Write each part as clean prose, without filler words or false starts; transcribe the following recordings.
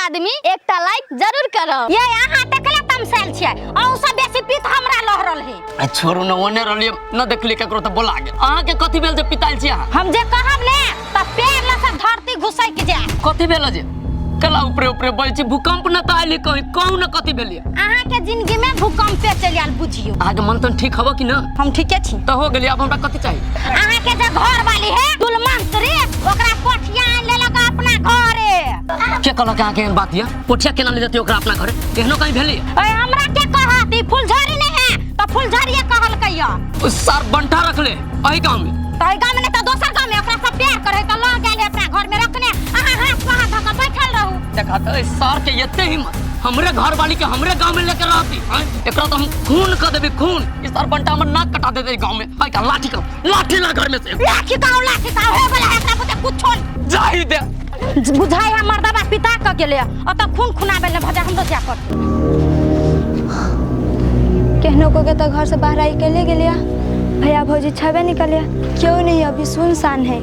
आदमी एकटा लाइक जरूर करो। ये यहाँ देखले तमसाइल छियै और सब बेसी पीत हमरा लह रहल है। छोड़ू न ओने रहलिए न देखली केकरो त बोला गेल। अहाँ के कथि भेल जे पिताइल छी अहाँ? हम जे कहब ने त पेड़ ल से धरती घुसै के जाय। कथि भेल जे? कला ऊपर ऊपर बोल छी भूकंप न त आइली कहीं कहू न कथि भेलिए? अहाँ के जिंदगी में भूकंप पे चल आल बुझियो। अहाँ के मन तन ठीक हबो कि न? हम ठीके छी। त हो गेली अब हमरा कथि चाहिए? अहाँ के जे घर वाली है दुलमंत्री ओकरा पोठिया ले लगा अपना घरे। के कहला के अहाँ के बात या? पोठिया केना ले जते ओकरा अपना घरे? केहनो कहीं भेली? ओए हमरा के कहत ई फुलझड़ी नहीं है त फुलझड़िया कहल कहिया। उस सार बंठा रखले अही गांव में। तई गांव में त दोसर गांव में ओकरा सब प्यार करे त ल गेले अपना घर में रखने। अहाँ हाथ पर हाथ धक बैठल रहू। देखा त सार के एते हिम्मत हमरे घर वाली के हमरे गांव में लेकर रहती। एकरा तो हम खून कर देबे खून। इस सार बंटा हमर नाक कटा देते गांव में। आई का लाठी ला घर में से। लाठी का हो गला एकरा पते कुछ जाई दे। बुझाई हमर दबा पिता क गेले अत खून खुनाबे ले भजा हमरो जा कर। केहनो को के तो घर से बाहर आई के ले गेलिया। भैया भौजी छबे निकलिया क्यों नहीं अभी सुनसान है।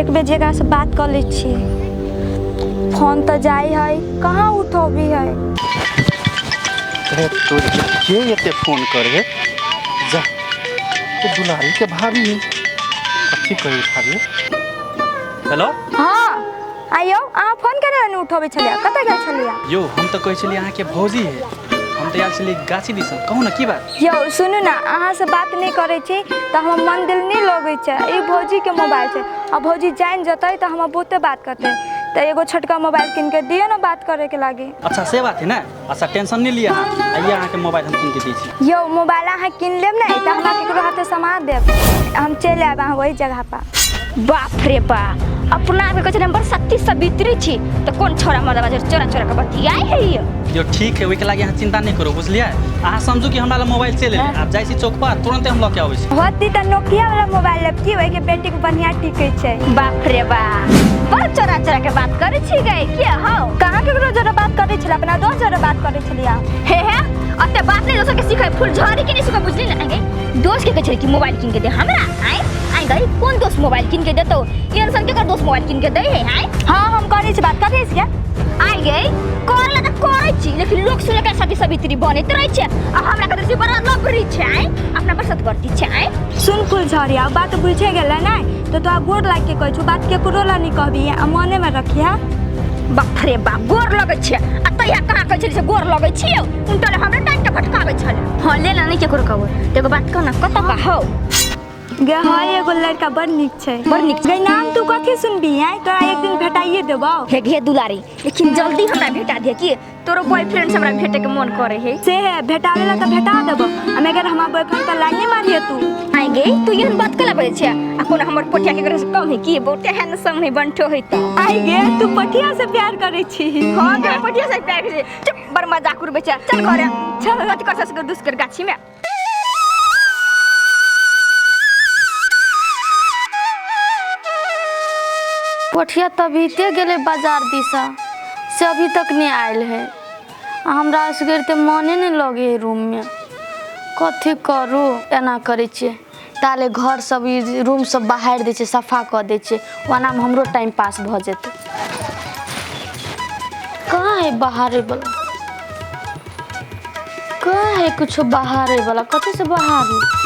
एक बेर जगह से बात कर ले छी। फोन तो जाई है कहाँ उठो भी है। अरे तो के ये फोन करे जा तो दुलारी के भाभी अच्छी कही भाभी। हेलो हाँ आइयो आ फोन करे न उठोबे छलिया कतय गेल छलिया? यो हम तो कहे छलिए अहाँ के भौजी है हम तो आयल छलिए गाछी दिस। कहू ना की बात? यो सुनू ना अहाँ से बात नहीं करे छी तो हम मन दिल नहीं लगे छे। ई भौजी के मोबाइल छे अब भौजी जान जतै तो हम बहुते बात करते तो एगो छोटका मोबाइल किन के दियो ना बात करे के लागे। अच्छा से बात है ना। अच्छा टेंशन नहीं लिया आइए अहाँ के मोबाइल हम किन के दी छी। यो मोबाइल अहाँ किन लेब ना तो हमरा केकरो हाथे सामान देब हम चले आब अहाँ वही जगह पर। बाप रे बा अपना के कछ नंबर 37 सावित्री छी तो कौन छोरा मरदा चोरा चोरा के बतियाई है ये। यो ठीक है ओई के लागे अहाँ चिंता नहीं करो बुझलिए। अहाँ समझू कि हमरा मोबाइल से ले आप जाई छी चौक पर तुरंत हम लऽ के आबै छी। होती त नोकिया वाला मोबाइल लेब की ओई के बेटी के बढ़िया टिकै छै। बाप रे बा बड़ चोरा चोरा के बात करे छी गए के हो? कहां केकरो जरा बात करे छला अपना दोस्त जरा बात करे छलिया। हे अते बात नहीं दोस्त के सिखाई फुलझड़ी के नहीं सिखा बुझली ना गई। दोस्त के कहे कि मोबाइल किन के दे हमरा आई गई कौन दोस्त मोबाइल किन के देतो? ये इंसान के दोस्त मोबाइल किन के दे है हां हम करे छी बात करे छी क्या? आई गई करला त करे छी लेकिन लोग सुने के सती सावित्री बनैत रहे छै आ हमरा कते से बड़ा लबरी छै अपना बसत करती छै। सुन फुलझड़िया बात बुझे गेला ना तो तोरा गोर लाग के कहै छु बात के कुरोला नहीं कहबी आ मने में रखिया। बाप रे बा गोर लगै छै आ तैया कहां कहै छै से गोर लगै छियो उनटले हमरा टाइम के भटकाबै छले। हां ले ना नहीं के करो कहबो देखो बात कहना कत का हो गे हां एगो लड़का बड़ निक छै बड़ निक गे नाम तू कथि सुनबी है तोरा एक दिन भेटाइए देबो। हे गे दुलारी लेकिन जल्दी हमरा भेटा दे कि तोरो बॉयफ्रेंड से हमरा भेटे के मन करे है। से है भेटावेला त भेटा देबो हमें अगर हमार बॉयफ्रेंड त लाइन नहीं मारिए तू। आई गे तू यन बात कला बोले छै आ कोन हमर पोठिया के करे से कम है कि बहुते हैंडसम है बंठो है त। आई गे तू पटिया से प्यार करे छी। हां गे पोठिया से प्यार करे चुप बड़ मजाक उड़बे छै चल घरे चल अथि कर सके दुष्कर गाछी में। पोठिया तबीते गेले बाजार दिशा से अभी तक नहीं आयल है। हमरा असगरते मने नहीं लगे रूम में कथी करू एना करे छे ताले घर सब रूम सब बाहर दे छे सफा कर दे छे वना में हमरो टाइम पास भ जेते। कहाँ है बाहर वाला कहाँ है कुछ बाहर वाला कथी से बाहर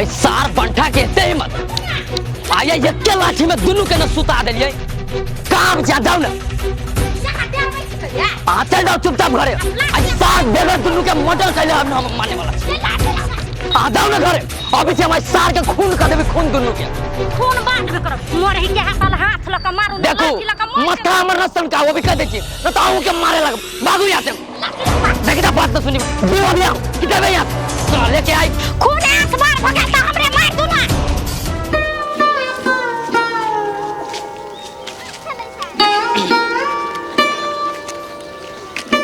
सार बंठा के हिम्मत आया ये लाठी में दुनू के न सुता देलिए काम जा जाओ ना आ चल जाओ चुपचाप घरे आज सार बेगर दुनू के मोटर कैले हम मारने वाला आ जाओ ना घरे अभी से हमारे सार के खून कर देबे खून दुनू के खून बांट के करब मोर के हाथ लका मारू ना देखो मथा हमर रसन का वो भी कर देची न तो आऊ के मारे लग भागू यहां से देखी त बात तो सुनी जीवा भी किधर है यहां चल लेके आई खून हाथ मार भगा त हमरे मार दू ना।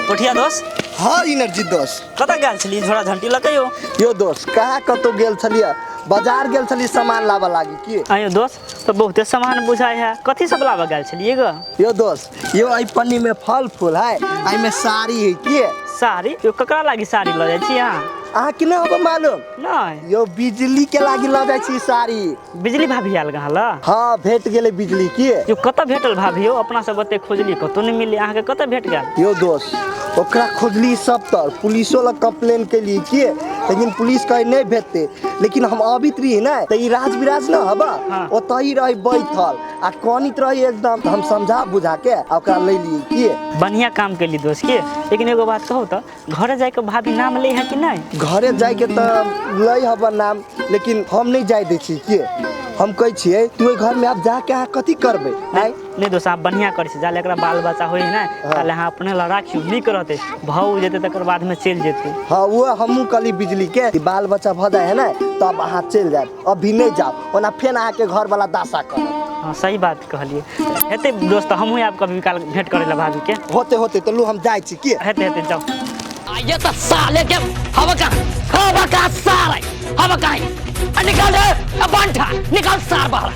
पोठिया दोस्त हाँ इनरजीत दोस्त कतऽ गेल छली झोड़ा झंटी लकैयो यो दोस्त कहाँ कतौ गेल छलियै बाजार गेल छली सामान लाबऽ लागी की आयो दोस्त तो बहुते सामान बुझाइ है कथी सब लाबऽ गेल छलिए ग यो दोस्त यो आई पन्नी में फल फूल है आई में साड़ी है की साड़ी यो ककरा लागी साड़ी लऽ जाइ छी अहाँ कि नहीं होबो मालूम नहीं यो बिजली के लागी लऽ जाइ छी साड़ी बिजली भाभी आयल गहल हाँ भेट गेलै बिजली की यो कतऽ भेटल भाभी हो अपना सब ओते खोजली कतौ नहीं मिली अहाँ के कतऽ भेट गेल यो दोस्त ओकरा खोजली सब तर पुलिसो लग कंप्लेन केली की लेकिन पुलिस कहे नहीं भेटते लेकिन हम अबित रही ना तो ई राज विराज न हबा हाँ। ओतही रही बैठल आ कनित रही एकदम हम समझा बुझा के ओकरा ले लिए की बढ़िया काम कैली दोस्त के लेकिन एगो बात कहू तो घरे जाके भाभी नाम ले है कि नहीं घरे जाए के तो लई हबा नाम लेकिन हम नहीं जाए दै छी की हम कहे छिए तू घर में अब जाके अहाँ कथी करबे नहीं दोस्त आप बढ़िया करे छी जाले एकरा बाल बच्चा होई ना ताले अहाँ अपने ला राखियो नीक रहते भाव जेते तकर बाद में चल जेते हाँ वो हमू कली बिजली के कि बाल बच्चा भ जाए है ना तब अहाँ चल जाए अभी नहीं जाओ ओना फेन अहाँ के घर वाला दासा कर हाँ सही बात कहलिए हेते दोस्त हमहू आप कभी काल भेंट करे ला भाभी के होते होते तो लू हम जाए छी की हेते हेते जाओ ये तो साले के हवा का सारे हवा का निकाल दे बंठा निकाल सार बाहर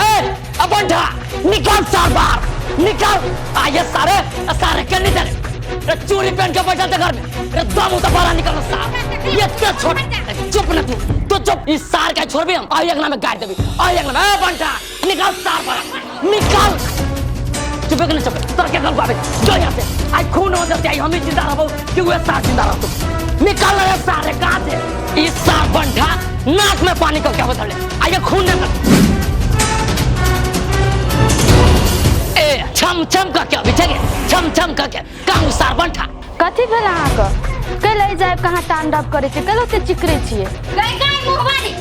ए बंठा निकाल सार बाहर निकाल ये सारे सारे के निकल चोरी पहन के बैठा था घर में दम तो बाहर निकल सार ये क्या छोड़ चुप न तू चुप इस सार का छोड़ भी हम आई एक नाम में गाड़ देबी आई एक नाम ए बंठा निकाल सार बाहर निकाल चुप के चुप तर के गल बाबे जो यहां से आई खून हो जाते आई हम ही जिंदा रहबो कि वो सार जिंदा रहतो निकाल रे सारे कहां से इस सार बंठा नाक में पानी को क्या बदले आइए खून निकल ए छम छम का क्या बिछे छम छम का क्या काम सार बंठा कथी भेल अहाँके कल जाए कहाँ तांडव करे छी कल ओते चिकरे छिए गई गई मुखबारी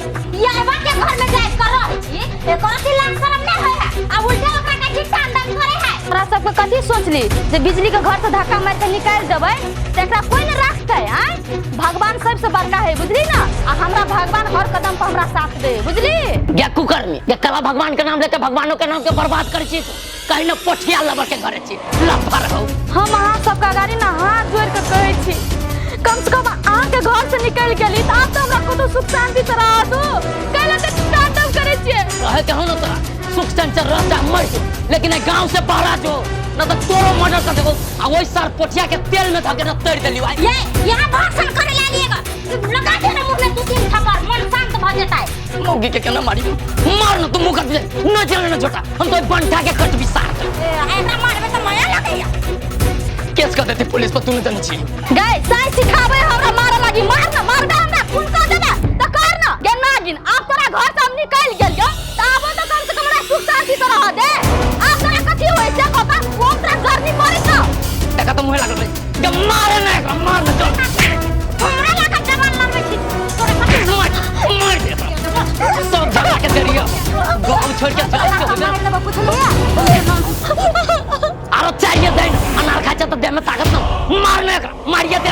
यारवा के घर में जाए कर रही छी एकर की लाज शरम नहीं होय है अब उल्टा ओकरा का चिट्टा अंदर करे है तोरा सबके कथी सोचली जे बिजली के घर से धक्का मार के निकाल देबै तेकरा कोई न रखते हैं भगवान सबसे बड़का है बुझली ना आ हमरा भगवान हर कदम पर हमरा साथ दे बुझली क्या कुकर्मी क्या कला भगवान के नाम लेके भगवानों के नाम के बर्बाद कर छी कहीं न पोठिया लबर के करे छी लफर हो हम अहाँ सबका गाड़ी ना हाथ जोड़ के कहै छी कम से कम अहाँ के घर से निकल गेली त आप तो हमरा को तो सुख शांति से रह दो कहले त तांडव करे छिए कहे के हो न तोरा सुख शांति रह जा मर जो लेकिन गांव से बाहर जो न तो तोरो मर्डर कर देबो आ वही सार पोठिया के तेल में धके न तैर देली भाई ये यहां भाषण करे ला लिएगा लगा दे ना मुंह में दो तीन थप्पड़ मन शांत भ जाता है मौगी के केना मारी मार न तू मुंह कर दे न चल न छोटा हम तो बंठा के कट भी सार ऐसा मारबे त माया लगैया केस कर देती पुलिस पर तूने जानी छी गए साई सिखावे हमरा मारे लागी मार ना मार दे हमरा खून कर देबे त कर ना गे नागिन आप तोरा घर से हम निकल गेलियो त आबो त कम से कम हमरा सुख शांति से रह दे आप तोरा कथी होय छै पता कोन तरह गर्मी पड़े छ देखा तो मुंह लागल भाई जब मारे ना मार न चल हमरा लगा जवान मारबे छी तोरा कथी मार दे सब झगड़ा के जरिया गांव छोड़ के चल के हो गया आरो चाहिए दे अनार खाचा तो दे में ताकत न मारने का मारिए दे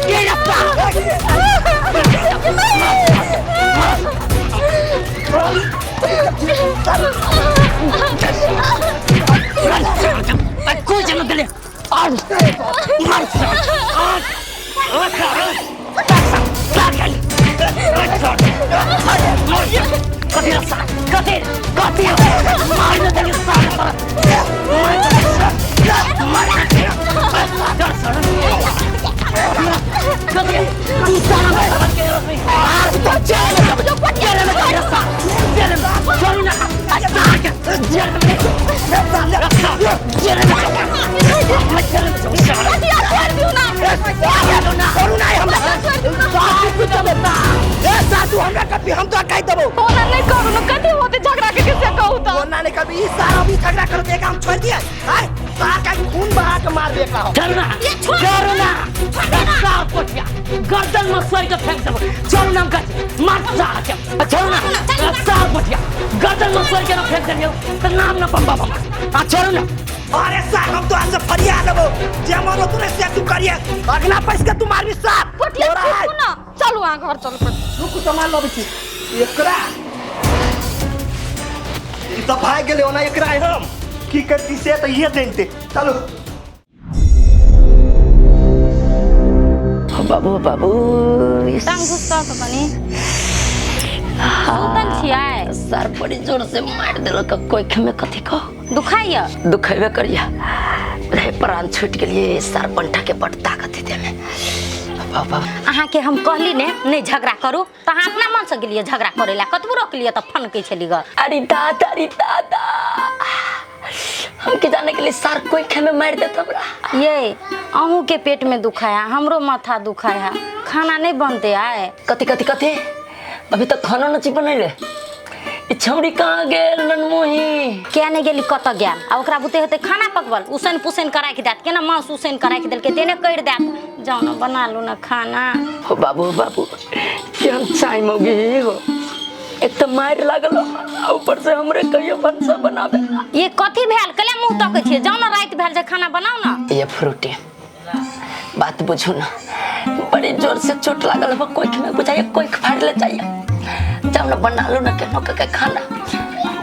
ये कोई जगह दे और मार कथी रसा कथी मार न दे सारा हम तो कह देबो ओना नहीं करू न कथी होते झगड़ा के कैसे कहू त ओना ने कभी इस सारा भी झगड़ा कर देगा हम छोड़ दिए हाय सार का खून बहा के मार देगा हम चलना चलना रस्सा पोटिया गर्दन में सर के फेंक देबो चलना गज मार जा के चलना रस्सा पोटिया गर्दन में सर के फेंक दियो त नाम न बम्बा बम्बा आ चलना अरे साहब हम तो आज से फरिया लेबो जे मानो तूने से तू करिए अगला पैसा के तुम्हार भी साथ पोठिया देखो ना चलो आ घर चल पर रुक सामान लो बिची एकरा ई तो भाग गेले ओना एकरा हम की करती से तो ये देते चलो बाबू बाबू टांग घुसता तो कनी सुतल छियै सर बड़ी जोर से मार देलक कोख में कथी कहो दुखाइया दुखेबे करिया रे प्राण छूट गेलिए सर पंठा के बड़ ताकत दे में बाबा अहाँ के हम कहली ने नहीं झगड़ा करू तो अहाँ अपना मन से गेलिए झगड़ा करे ला कतबो रोकलिए तो फनकै छली ग अरे दादा हम के जाने के लिए सर कोख में मार देता हमरा ये अहू के पेट में दुखाया हमरो माथा दुखाया खाना नहीं बनते आए कथी अभी तक खाना नहीं बनैले ई छौड़ी कहाँ गेल ननमोही क्या नहीं गेली कत गेल आ ओकरा बुते हेते खाना पकबल उसैन पुसैन करा के देत केना मांस उसैन करा के देल के तेने कर देत जाओ ना बना लो ना खाना हो बाबू केहन चाय मौगी हो एक तो मार लागल ऊपर से हमरे कहियो भंसा बनावे ये कथी भेल कले मुंह तकै छियै जाओ ना रात भेल जे खाना बनाओ ना ये फ्रूटी बात बुझू ना बड़ी जोर से चोट लागल बा कोख में बुझाइए कोख फाड़ ले चाहिए जाओ ना बना लो ना केनो के खाना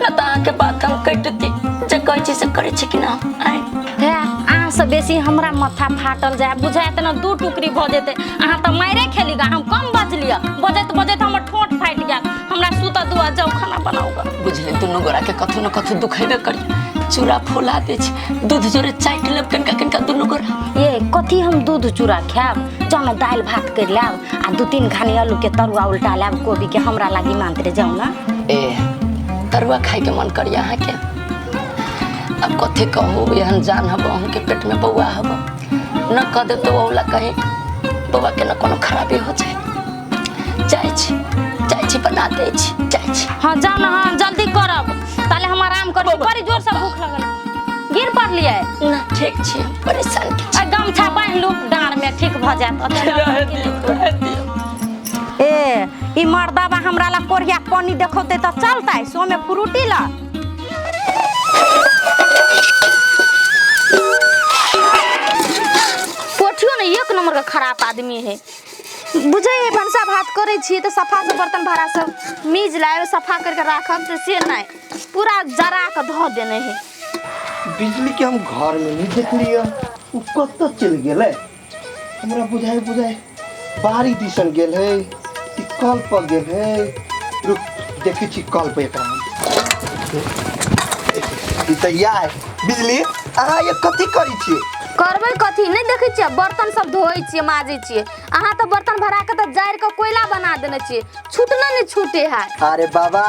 ना तो आके बात हम कटती जे कहै छी से करै छी कि ना आइ हे अहाँ से बेसी हमरा माथा फाटल जाय बुझाय त ना दू टुकड़ी भ जेते अहाँ त मारे खेली गा हम कम बजलिया बजत हमर ठोट फाट गया हमरा सुता दुआ जाओ खाना बनाओगा बुझले दुनु गोरा के कथु न कथु दुखेबे करी चूड़ा फुला दे छी दूध जोरे चाट लेब कनका दुनु गोरा ये कथी हम दूध चूड़ा खाब जाओ ना दाल भात कर लाब आ 2-3 घानी आलू के तरुआ उल्टा लाब कोबी के हमरा लागी मानते जाओ ना ए तरुआ खाए के मन करिया अहाँ के अब कथी कहू एहन जान हब अहूँ के पेट में बौआ हब न कह दे तो ओला कहे बौआ के न कोनो खराबी हो जाए जाय छी बना दे छी जाय छी हां जाओ ना हां जल्दी करब ताले हम आराम करब बड़ी जोर से भूख लगल गिर पड़लिए ना ठीक छी परेशान के आ गमछा बांध लू डांर में ठीक भ जात ए ई मर्दाबा हमरा ला कोरिया पानी देखौते त चलतै सो में फ्रूटी ला पोठियो ने एक नंबर का खराब आदमी है बुझे भंसा भात करे छी तो सफा से बर्तन भाड़ा सब मीज लाए सफा करके राखब तो से नहीं पूरा जरा के धो देने है बिजली के हम घर में नहीं देख लिया उ कत चल गेले हमरा बुझाए बारी दिसन गेल है ई कल पर गेल है रुक देखै छी कल पे एकरा ई त यार बिजली अहाँ ये कथी करी छी करबै कथी नहीं देखे छियै बर्तन सब धोई छियै माजे छियै अहाँ तो बर्तन भरा के तो जायर के कोयला बना देने छियै छूटना नहीं छूटे है अरे बाबा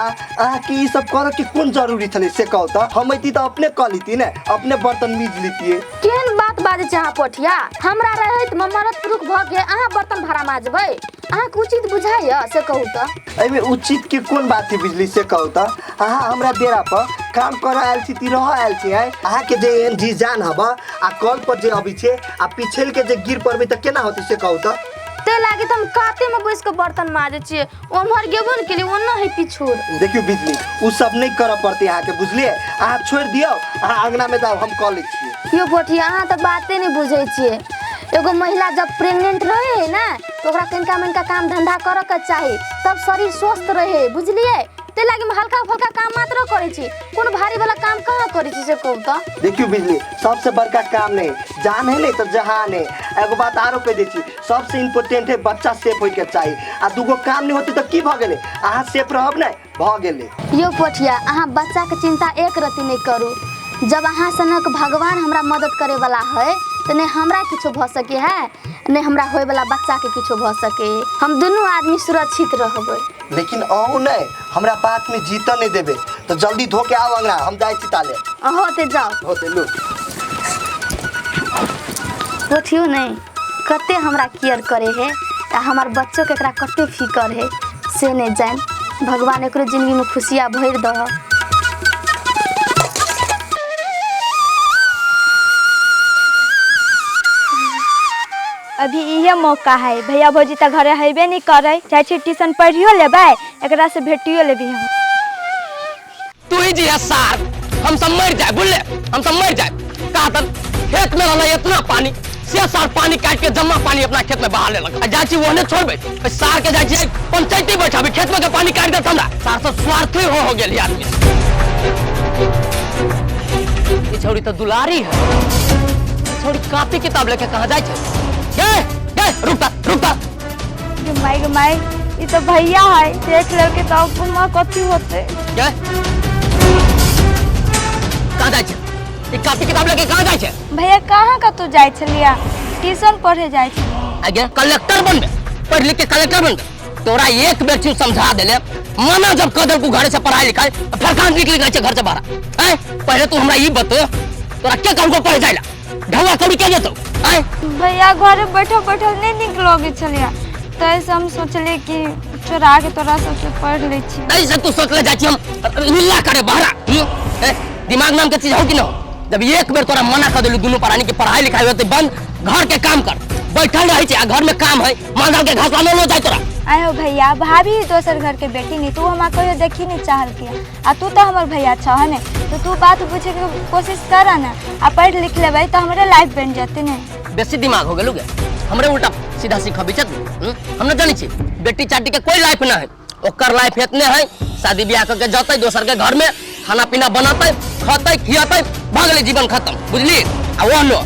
अहाँ की ई सब करे के कोन जरूरी छले से कहू त हम इती त अपने क लीती ने अपने बर्तन मीज लीतिए केहन बात बाजे छै अहाँ पोठिया हमरा रहत मरद पुरुष भ के अहाँ बर्तन भरा माजबै अहाँ के उचित बुझाइय से कहू त एमे उचित के कोन बात है बिजली से कहू त अहाँ हमरा डेरा पर काम कर आयल छी ती रह आयल छी अहाँ के जे एन जी जान हबा आ कल पर जे अभी छे आ पिछल के जे गिर पड़बे त केना होते से कहू त ते लागे त हम काते में बैस के बर्तन माजे छियै ओमहर गेबो न के लिए ओना है पिछोर देखियो बिजली उ सब नहीं कर पड़ते अहाँ के बुझलिए अहाँ छोड़ दियो अहाँ अंगना में जाओ हम कॉलेज छी यो पोठिया अहाँ त बाते नहीं बुझै छियै एगो महिला जब प्रेग्नेंट रहे है ना तो ओकरा कनिका काम धंधा करे के चाही तब शरीर स्वस्थ रहे बुझलिए ते लागे में हल्का फुल्का काम मात्र करे छी कोन भारी वाला काम कहां करे छी से कहू त देखियो बिजली सबसे बड़का काम नहीं जान है नहीं तो जहान है एगो बात आरो कह दे छी सबसे इम्पोर्टेंट है बच्चा सेफ होय के चाहिए आ दूगो काम नहीं होते तो की भ गेले अहाँ सेफ रहब नहीं भ गेले यो पोठिया अहाँ बच्चा के चिंता एक रति नहीं करू जब अहाँ सनक भगवान हमरा मदद करे वाला है तो नहीं हमरा किछो भ सके है नहीं हमरा होय वाला बच्चा के किछो भ सके हम दोनों आदमी सुरक्षित रहबै लेकिन अहू नहीं हमरा बात में जीत नहीं देबे तो जल्दी धो के आओ अंगना हम जाए छी ताले होते जाओ होते लो पोठियो नहीं कते हमरा केयर करे है आ हमार बच्चों के एकरा कते फिकर है से नहीं जान भगवान एकरो जिंदगी में खुशियां भर दह अभी ये मौका है भैया भौजी त घरे हेबे नहीं करे चाहे छी ट्यूशन पढ़ियो लेबै एकरा से भेटियो लेबी हम तू ही जी सार हम सब मर जाए बोले हम सब मर जाए कहा था खेत में रहला इतना पानी से सार पानी काट के जमा पानी अपना खेत में बहा लेलक जाची ओने छोड़बे सार के जाची पंचायती बैठाबी खेत में के पानी काट दे हमरा सार तो स्वार्थी हो गेल है आदमी ये छोड़ी तो दुलारी है छोड़ी कॉपी किताब लेके कहां जाय छे ए रुक माई ये तो भैया है देख ले के तो गुमा कथी होते क्या कहां जाय छे ये कॉपी किताब लेके कहां जाय छे भैया कहाँ का तू जाय छलिया ट्यूशन पढ़े जाय छलिया आगे कलेक्टर बनबे पढ़ लिख के कलेक्टर बनबे तोरा एक बेर चीज समझा देले मना जब कदर को घर से पढ़ाई लिखाई फिर कहां निकल गए छे घर से बाहर हैं पहले तू हमरा ई बतो तोरा के काम को पढ़ जाइला ढवा कौड़ी के जतो हैं भैया घर बैठल बैठल नहीं निकलोगे छलिया तो ऐसे हम सोचले कि चोरा के तोरा सबसे पढ़ ले छी ऐसे तू सोच ले जाची हम लीला करे बाहर दिमाग नाम के चीज हो कि न जब एक बेर तोरा मना कर देलू दोनों प्राणी की पढ़ाई लिखाई होते बंद घर के काम कर बैठल रही छे घर में काम है मांगल के घास लानो जाय तोरा आयो भैया भाभी दोसर घर के बेटी नहीं तू हमारा कोई देखी नहीं चाहल के आ तू तो हमर भैया छ ने तो तू बात पूछे के कोशिश करा ना आ पढ़ लिख लेबै तो हमरे लाइफ बन जाते ने बेसी दिमाग हो गेलू गे हमरे उल्टा सीधा सीखा बिचत हम न जानी छी बेटी चाटी के कोई लाइफ ना है ओकर लाइफ इतने है शादी ब्याह करके जाते दोसर के घर में खाना पीना बनाते खाते खियाते भागले जीवन खत्म बुझली आ वो लो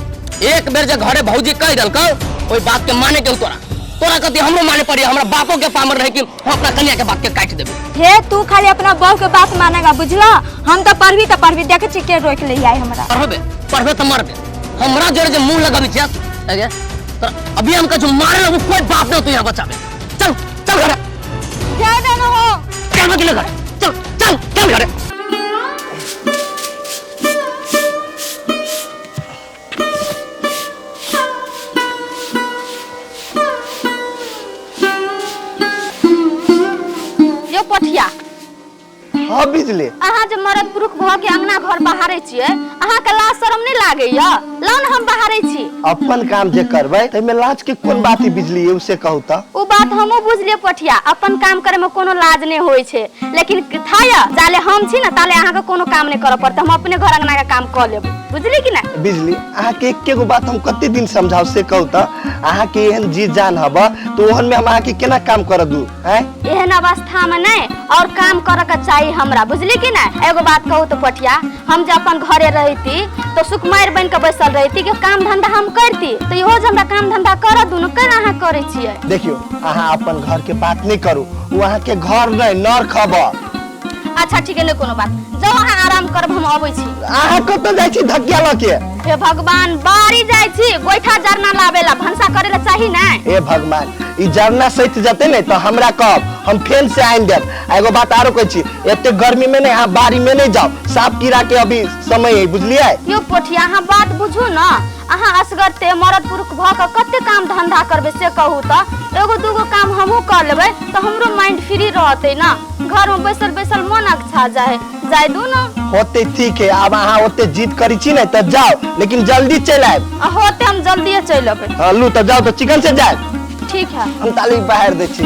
एक बेर जे घरे भौजी कह देलक ओई बात के माने के तोरा कति हमरो माने पड़ी हमरा बापो के पामर रहे कि हम अपना कन्या के बात के काट देबे हे तू खाली अपना बहू के बात मानेगा बुझला हम तो पढ़बी देखे छी के रोक ले आई हमरा पढ़बे तो मरबे हमरा जोरे जे मुंह लगाबी छ आगे तो अभी हमका जो मारे वो कोई बाप न तू यहां बचाबे चल घर ज्यादा न हो चल मत लगा चल घर यो पठिया हाँ बिजली अहाँ जे मरद पुरुष भ के अंगना घर बहारे छिए अहाँ के लाज शरम नहीं लागैया लाउन हम बहारे छी अपन काम जे करबै तमे लाज के कोन बात बिजली है उसे कहू त ओ बात हमहु बुझलिए पठिया अपन काम करे में कोनो लाज नहीं होय छे लेकिन थाया जाले हम छी ना ताले अहाँ के कोनो काम नहीं करऽ पड़त हम अपने घर अंगना के काम क लेब बुझली कि ना बिजली अहाँ के एके गो बात हम कते दिन समझाव से कहू त अहाँ के एहन जी जान हबा तो ओहन में हम अहाँ के केना काम कर दू हैं एहन अवस्था में नहीं और काम करे के चाहिए हमरा बुझली कि ना एगो बात कहू तो पठिया हम जे अपन घरे रहती तो सुकुमार बन के बैसल रहती कि काम धंधा हम करती तो इहो जे हमरा काम धंधा कर दू न केना अहाँ करे छिए देखियो अहाँ अपन घर के बात नहीं करू वहाँ के घर नहीं नर खबर अच्छा ठीक है कोनो बात जाओ अहाँ आराम करब हम आबै छी अहाँ कत जाय छी धकिया ल के हे भगवान बारी जाय छी गोइठा जरना लावेला भंसा करेला चाही ना ए भगवान ई जरना सहित जते ने तो हमरा कब हम फेन से आइन देब एगो बात आरो कहै छी एते गर्मी में नहीं अहाँ बारी में नहीं जाओ साफ कीड़ा के अभी समय है बुझलिए यो पोठिया अहाँ बात बुझू ना अहाँ असगरते मरद पुरुष भ के कते काम धंधा करबे से कहू त एगो दूगो काम हमहू कर लेबै तो हमरो माइंड फ्री रहते ना घर में बैसल बैसल मन अच्छा जाए दू ना होते ठीक है अब अहाँ होते जीत करी छी ना तो जाओ लेकिन जल्दी चल आए होते हम जल्दी चल अबे हां लू तो जाओ तो चिकन से जाए ठीक है हम ताली बाहर दे छी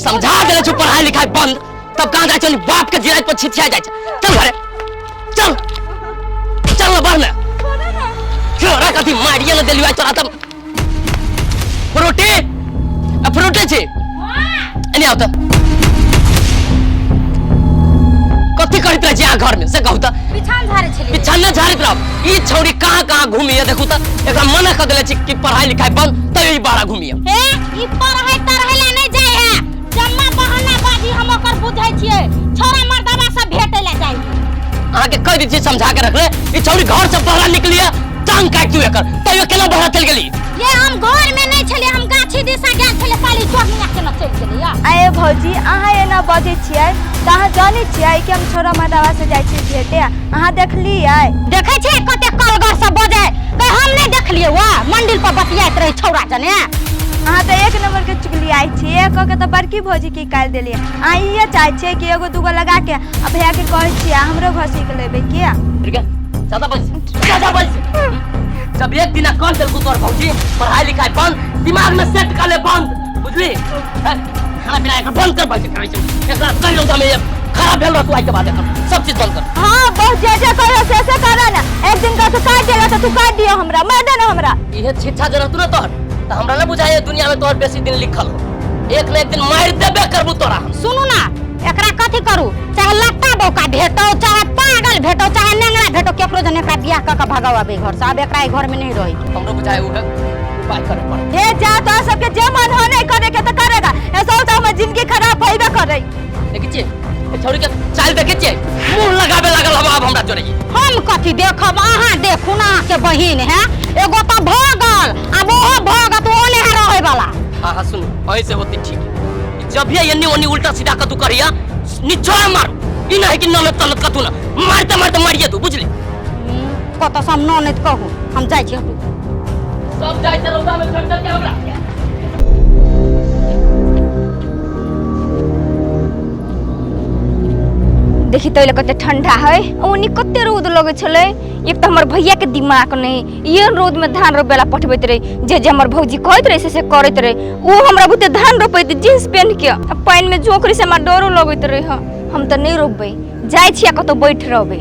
समझा देले छु पढ़ाई लिखाई बंद तब कहां जाय चल बाप के जिरात पर छिछिया जाय चल घरे चल बाहर में छोरा कथी मारिए न देलियो तोरा तब फ्रूटी छी एनी आउ त कथी करत रह जे घर में से कहू त बिछान झारे छली बिछान न झारित रह ई छौरी कहां घूमी है देखू त एकरा मना कर देले छी कि पढ़ाई लिखाई बंद तब ई बाहर घूमी है ए ई पढ़ाई तरहला नहीं जाय है जम्मा बहाना बाजी हम ओकर बुझै छियै छोरा मर्दवा सब भेटै ले जाय आहा के कह दी छी समझा के रख ले ई छौरी घर से बाहर निकलिए टांग काट दू एकर तइयो केना बाहर चल गेली ये हम घर में नहीं छले हम गाछी दिशा गेल छले पाली चोरनिया केना चल गेली या आए भौजी अहाँ एना बजै छियै त अहाँ जानै छियै कि हम छोरा मर्दवा से जाय छी भेटे अहाँ देखलियै देखै छै कते कलगर सब बजे कह हम नहीं देखलिए वा मंदिर पर बतियात रहे छौरा जने अहाँ तो एक नंबर के चुगली आई छी एक के तो बड़की भौजी की काल देलिए अहाँ ये चाहे छियै कि एगो दूगो लगा के अब भैया के कहै छियै हमरो घसी के लेबै किया ठीक है ज्यादा बोल जब एक दिन कर देलकू तोर भौजी पढ़ाई लिखाई बंद दिमाग में सेट कर ले बंद बुझली खाना पीना एक बंद कर बैठ करे एकरा कह लो हमें सारा भेल रह तू आई के बाद सब चीज बंद कर। हाँ बहुत जे करो से करा ना। एक दिन का तू काट देला तो तू काट दियो हमरा, मार दे ना हमरा। इहे शिक्षा जरा तू ना तोहर त हमरा ना बुझाए दुनिया में तोहर बेसी दिन लिखल हो। एक न एक दिन मार देबे करबू तोरा। सुनू ना, एकरा कथी करू, चाहे लट्टा बोका भेटो, चाहे पागल भेटो, चाहे नेंगरा भेटो, केकरो जने एकरा बियाह क के भगावे घर से। अब एकरा ए घर में नहीं रही। हमरो बुझाए उहे उपाय करे पड़। ये जा तो सबके जे मन हो नहीं करे के तो करेगा, ऐसा तो हमर जिंदगी खराब होइबे करे। देखि छी ए छोरी के चाल देखे छी मुंह लगावे लागल हम। अब हमरा जोरे हम कथी देखब, अहाँ देखू ना के बहिन है एगो तो भगल, अब ओहो भगत ओने रहे वाला। हां सुन ऐसे होती ठीक। जब भी एन्नी ओन्नी उल्टा सीधा कतू करिया निचोड़ मार। ई नहीं कि नलत तलत कतू ना मारते मारते मरिए तू बुझली। कत सब ननद कहू हम जाय छी। सब जाय त रौदा में खड़ के हमरा देखी तो कते ठंडा है, ओनी कते रोद लगे छले। एक तो हमर भैया के दिमाग नहीं, ये रोद में धान रोपेला पठबैत रहे। जे हमर भौजी कहत रहे से करत रहे। वो हमरा बुते धान रोपैत जींस पहन के, पानी में जोकरी से हमरा डरो लगैत रहे। हम तो नहीं रोपबै, जाय छिया कतो बैठ रहबै।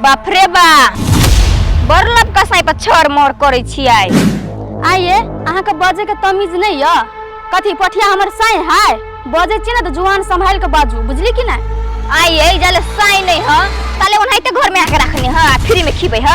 बाप रे बा, बरलब कसाई पर छर मोर करे छियै। आइए अहाँ के बजे के तमीज नहीं है। कथी पठिया हमर साई है, बजे छी ना तो जुआन संभाल के बाजू, बुझली कि ना। आइए जाले साई नहीं ह, ताले ओनाइते घर में आके रखने ह, फ्री में खिबै ह।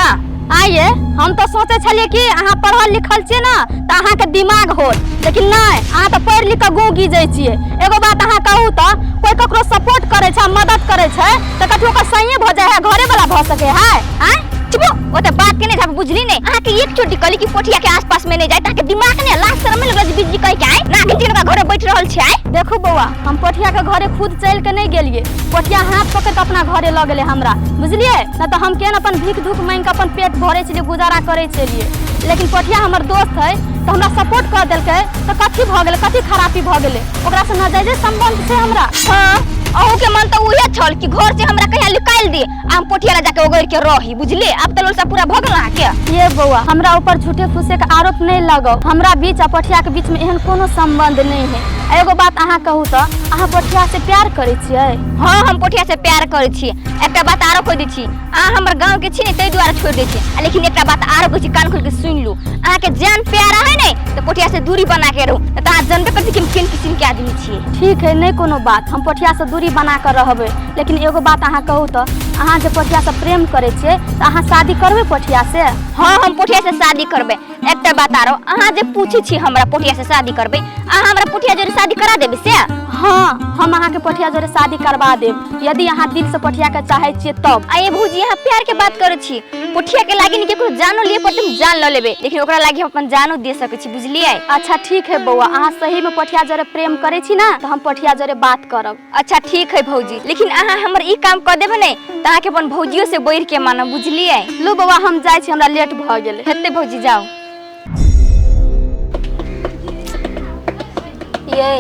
आइए हम तो सोचे छलिए कि अहाँ पढ़ल लिखल छियै ना तो अहाँ के दिमाग होत, लेकिन नहीं, अहाँ तो पढ़ लिख के गूगी जाइ छियै। एगो बात अहाँ कहू तो कोई ककरो सपोर्ट करे छै, मदद करे छै तो कथी ओकर सही भ जाय है, घरे वाला भ सके है। हैं चुप, वो तो बात के नहीं था, बुझली नहीं। अहाँ के एक छोटी कली की पोठिया के आसपास में नहीं जाए ताकि दिमाग ने लाज शर्म में लगे बिजली कह के आए ना। गिनती का घरे बैठ रहल छै। देखो बउआ, हम पोठिया के घरे खुद चल के नहीं गेलिए। पोठिया हाथ पकड़ के अपना घरे ल गेले हमरा, बुझलिए ना। तो हम केन अपन भीख धूख मांग के अपन पेट भरे छलिए, गुजारा करे छलिए। लेकिन पोठिया हमर दोस्त है तो हमरा सपोर्ट कर देलकै तो कथी भ गेलै, कथी खराबी भ गेलै, ओकरा से नाजायज संबंध छै हमरा। हां अहू के मन तो उहे छल कि घर से हमरा कहिया निकाल दे, हम पोठिया जाके ओगर के रही, बुझले। अब तो लोलसा पूरा भगल आ के। ये बउआ, हमरा ऊपर झूठे फूसे के आरोप नहीं लगाओ। हमरा बीच आ पोठिया के बीच में एहन कोनो संबंध नहीं है। एगो बात अहाँ कहू तो अहाँ पोठिया से प्यार करे छियै? हां हम पोठिया से प्यार करे छी। एकटा बात आरो कह दै छी, अहाँ हमर गांव के छी नै तै दुआरे छोड़ दै छी। लेकिन एकटा बात आरो कह छी, कान खोल के सुन लू। अहाँ के जान प्यारा है नै तो पोठिया से दूरी बना के रहू, त अहाँ जानबे करती कि हम किन किस्म के आदमी छी। ठीक है, नहीं कोनो बात, हम पोठिया से दूरी बना कर रहबै। लेकिन एगो बात अहाँ कहू तो अहाँ जे पोठिया से प्रेम करे छियै तो अहाँ शादी करबै पोठिया से? हां हम पोठिया से शादी करबै। एकटा बात आरो, अहाँ जे पूछी छी हमरा पोठिया से शादी करबै, अहाँ हमरा पोठिया जोरे शादी करा देबै से? हाँ हम अहाँ के पोठिया जोरे शादी करवा देब, यदि अहाँ दिल से पोठिया के चाहे छियै तब। आइए भौजी, यहाँ प्यार के बात करे छी। पोठिया के लागी केकरो जानो लिए पर तुम जान ल लेबे, लेकिन ओकरा लागी हम अपन जानो दे सकै छी, बुझलिए। अच्छा ठीक है बउआ, अहाँ सही में पोठिया जोरे प्रेम करे छी ना तो हम पोठिया जोरे बात करब। अच्छा ठीक है भौजी, लेकिन अहाँ हमर ई काम कर देबे नै त अहाँ के अपन भौजियो से बैर के मानब, बुझलिए। लो बउआ हम जाय छी, हमरा लेट भ गेलै। हेते भौजी जाओ। ये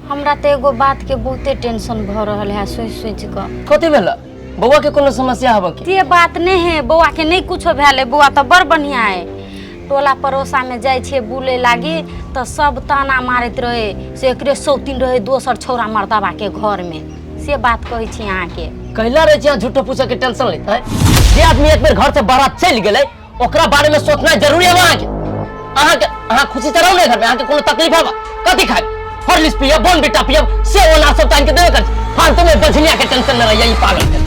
हमरा तो एगो बात के बहुते टेंशन भ रहल है, सोच क। कथी भेला? बउआ के कोनो समस्या हबे के? ये बात नहीं है, बउआ के नहीं कुछो भेले। बउआ तो बड़ बढ़िया है। टोला पड़ोसा में जाय छे बुले लागी तो सब ताना मारत रहे से एकरे सौतीन रहे दोसर छौरा मर्दावा के घर में। से बात कहै छी अहाँ के। कहला रे छिया झूठो पूछे के टेंशन लेत है। जे आदमी एक बेर घर से बारात चल गेलै ओकरा बारे में सोचना जरूरी है। अहाँ खुशी से रहू ने घर में, अहाँ के कोनो तकलीफ हबा? कथी खाय? हॉर्लिक्स पियब, बोर्नविटा पियब, से ओना सब टाइम के देबे कर। फालतू में बझलिया के टेंशन न रहिए, ई पागल के।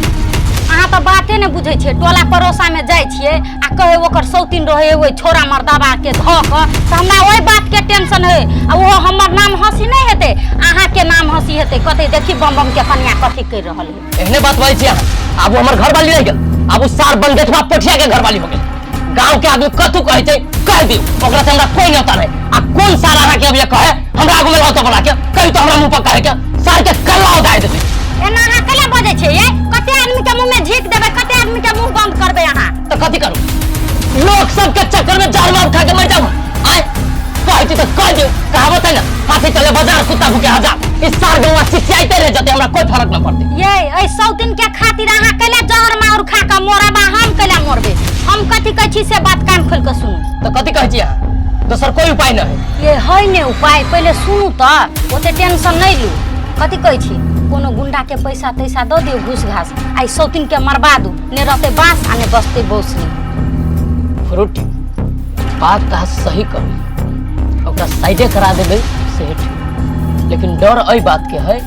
अहाँ तो बाते ने बुझे छे। टोला पड़ोसा में जाय छिए आ कहे ओकर सौतीन रहे ओइ छोरा मर्दावा के धक त हमरा ओइ बात के टेंशन है। आ वो हमर नाम हंसी नहीं हेते, अहाँ के नाम हंसी हेते। कथि देखी बम बम के कन्या कथि कर रहल है। एहने बात भाई छिया। अब हमर घर वाली रह गेल, अब उ सार बन गेठवा पोठिया के घर वाली हो गेल। गांव के आदमी कथु कहै छै कह दियो, ओकरा से हमरा कोई नेता नहीं। आ कौन सारा अहाँ के अब ये कहे हमरा आगू में तो बोला के कहि तो हमरा मुंह पर कहे के सार के कल्ला उदाय देते। एना अहाँ कला बजे छे ये? कते आदमी के मुंह में झीक देबे, कते आदमी के मुंह बंद करबे अहाँ? तो कथी करू? लोग सब के चक्कर में जान मार खा के मर जाऊ। आय कहै छी तो कह दियो, कहावत है ना, हाथी चले बाजार कुत्ता भूखे हजार। इस सार गौवा चिचियाते रह जाते, हमरा कोई फर्क न पड़ते। ये ए सौतीन के खातिर अहाँ कला जहर मार खा के मोरबा, हम कला मोरबे? हम कथि कहै छी से बात कान खोल के सुनू। तो कथी कहै छी? दोसर कोई उपाय न है। ये है ने उपाय, पहले सुनू तो, ओते टेंशन नहीं लू। कथी कहै छी, कोनो गुंडा के पैसा तैसा दो दियो घूस घास, आई सौतीन के मरवा दू, ने रहते बास आ ने बसते बौसनी। फ्रूटी बात कहा सही कर, ओकरा साइडे करा देबे सही ठीक। लेकिन डर एहि बात के है,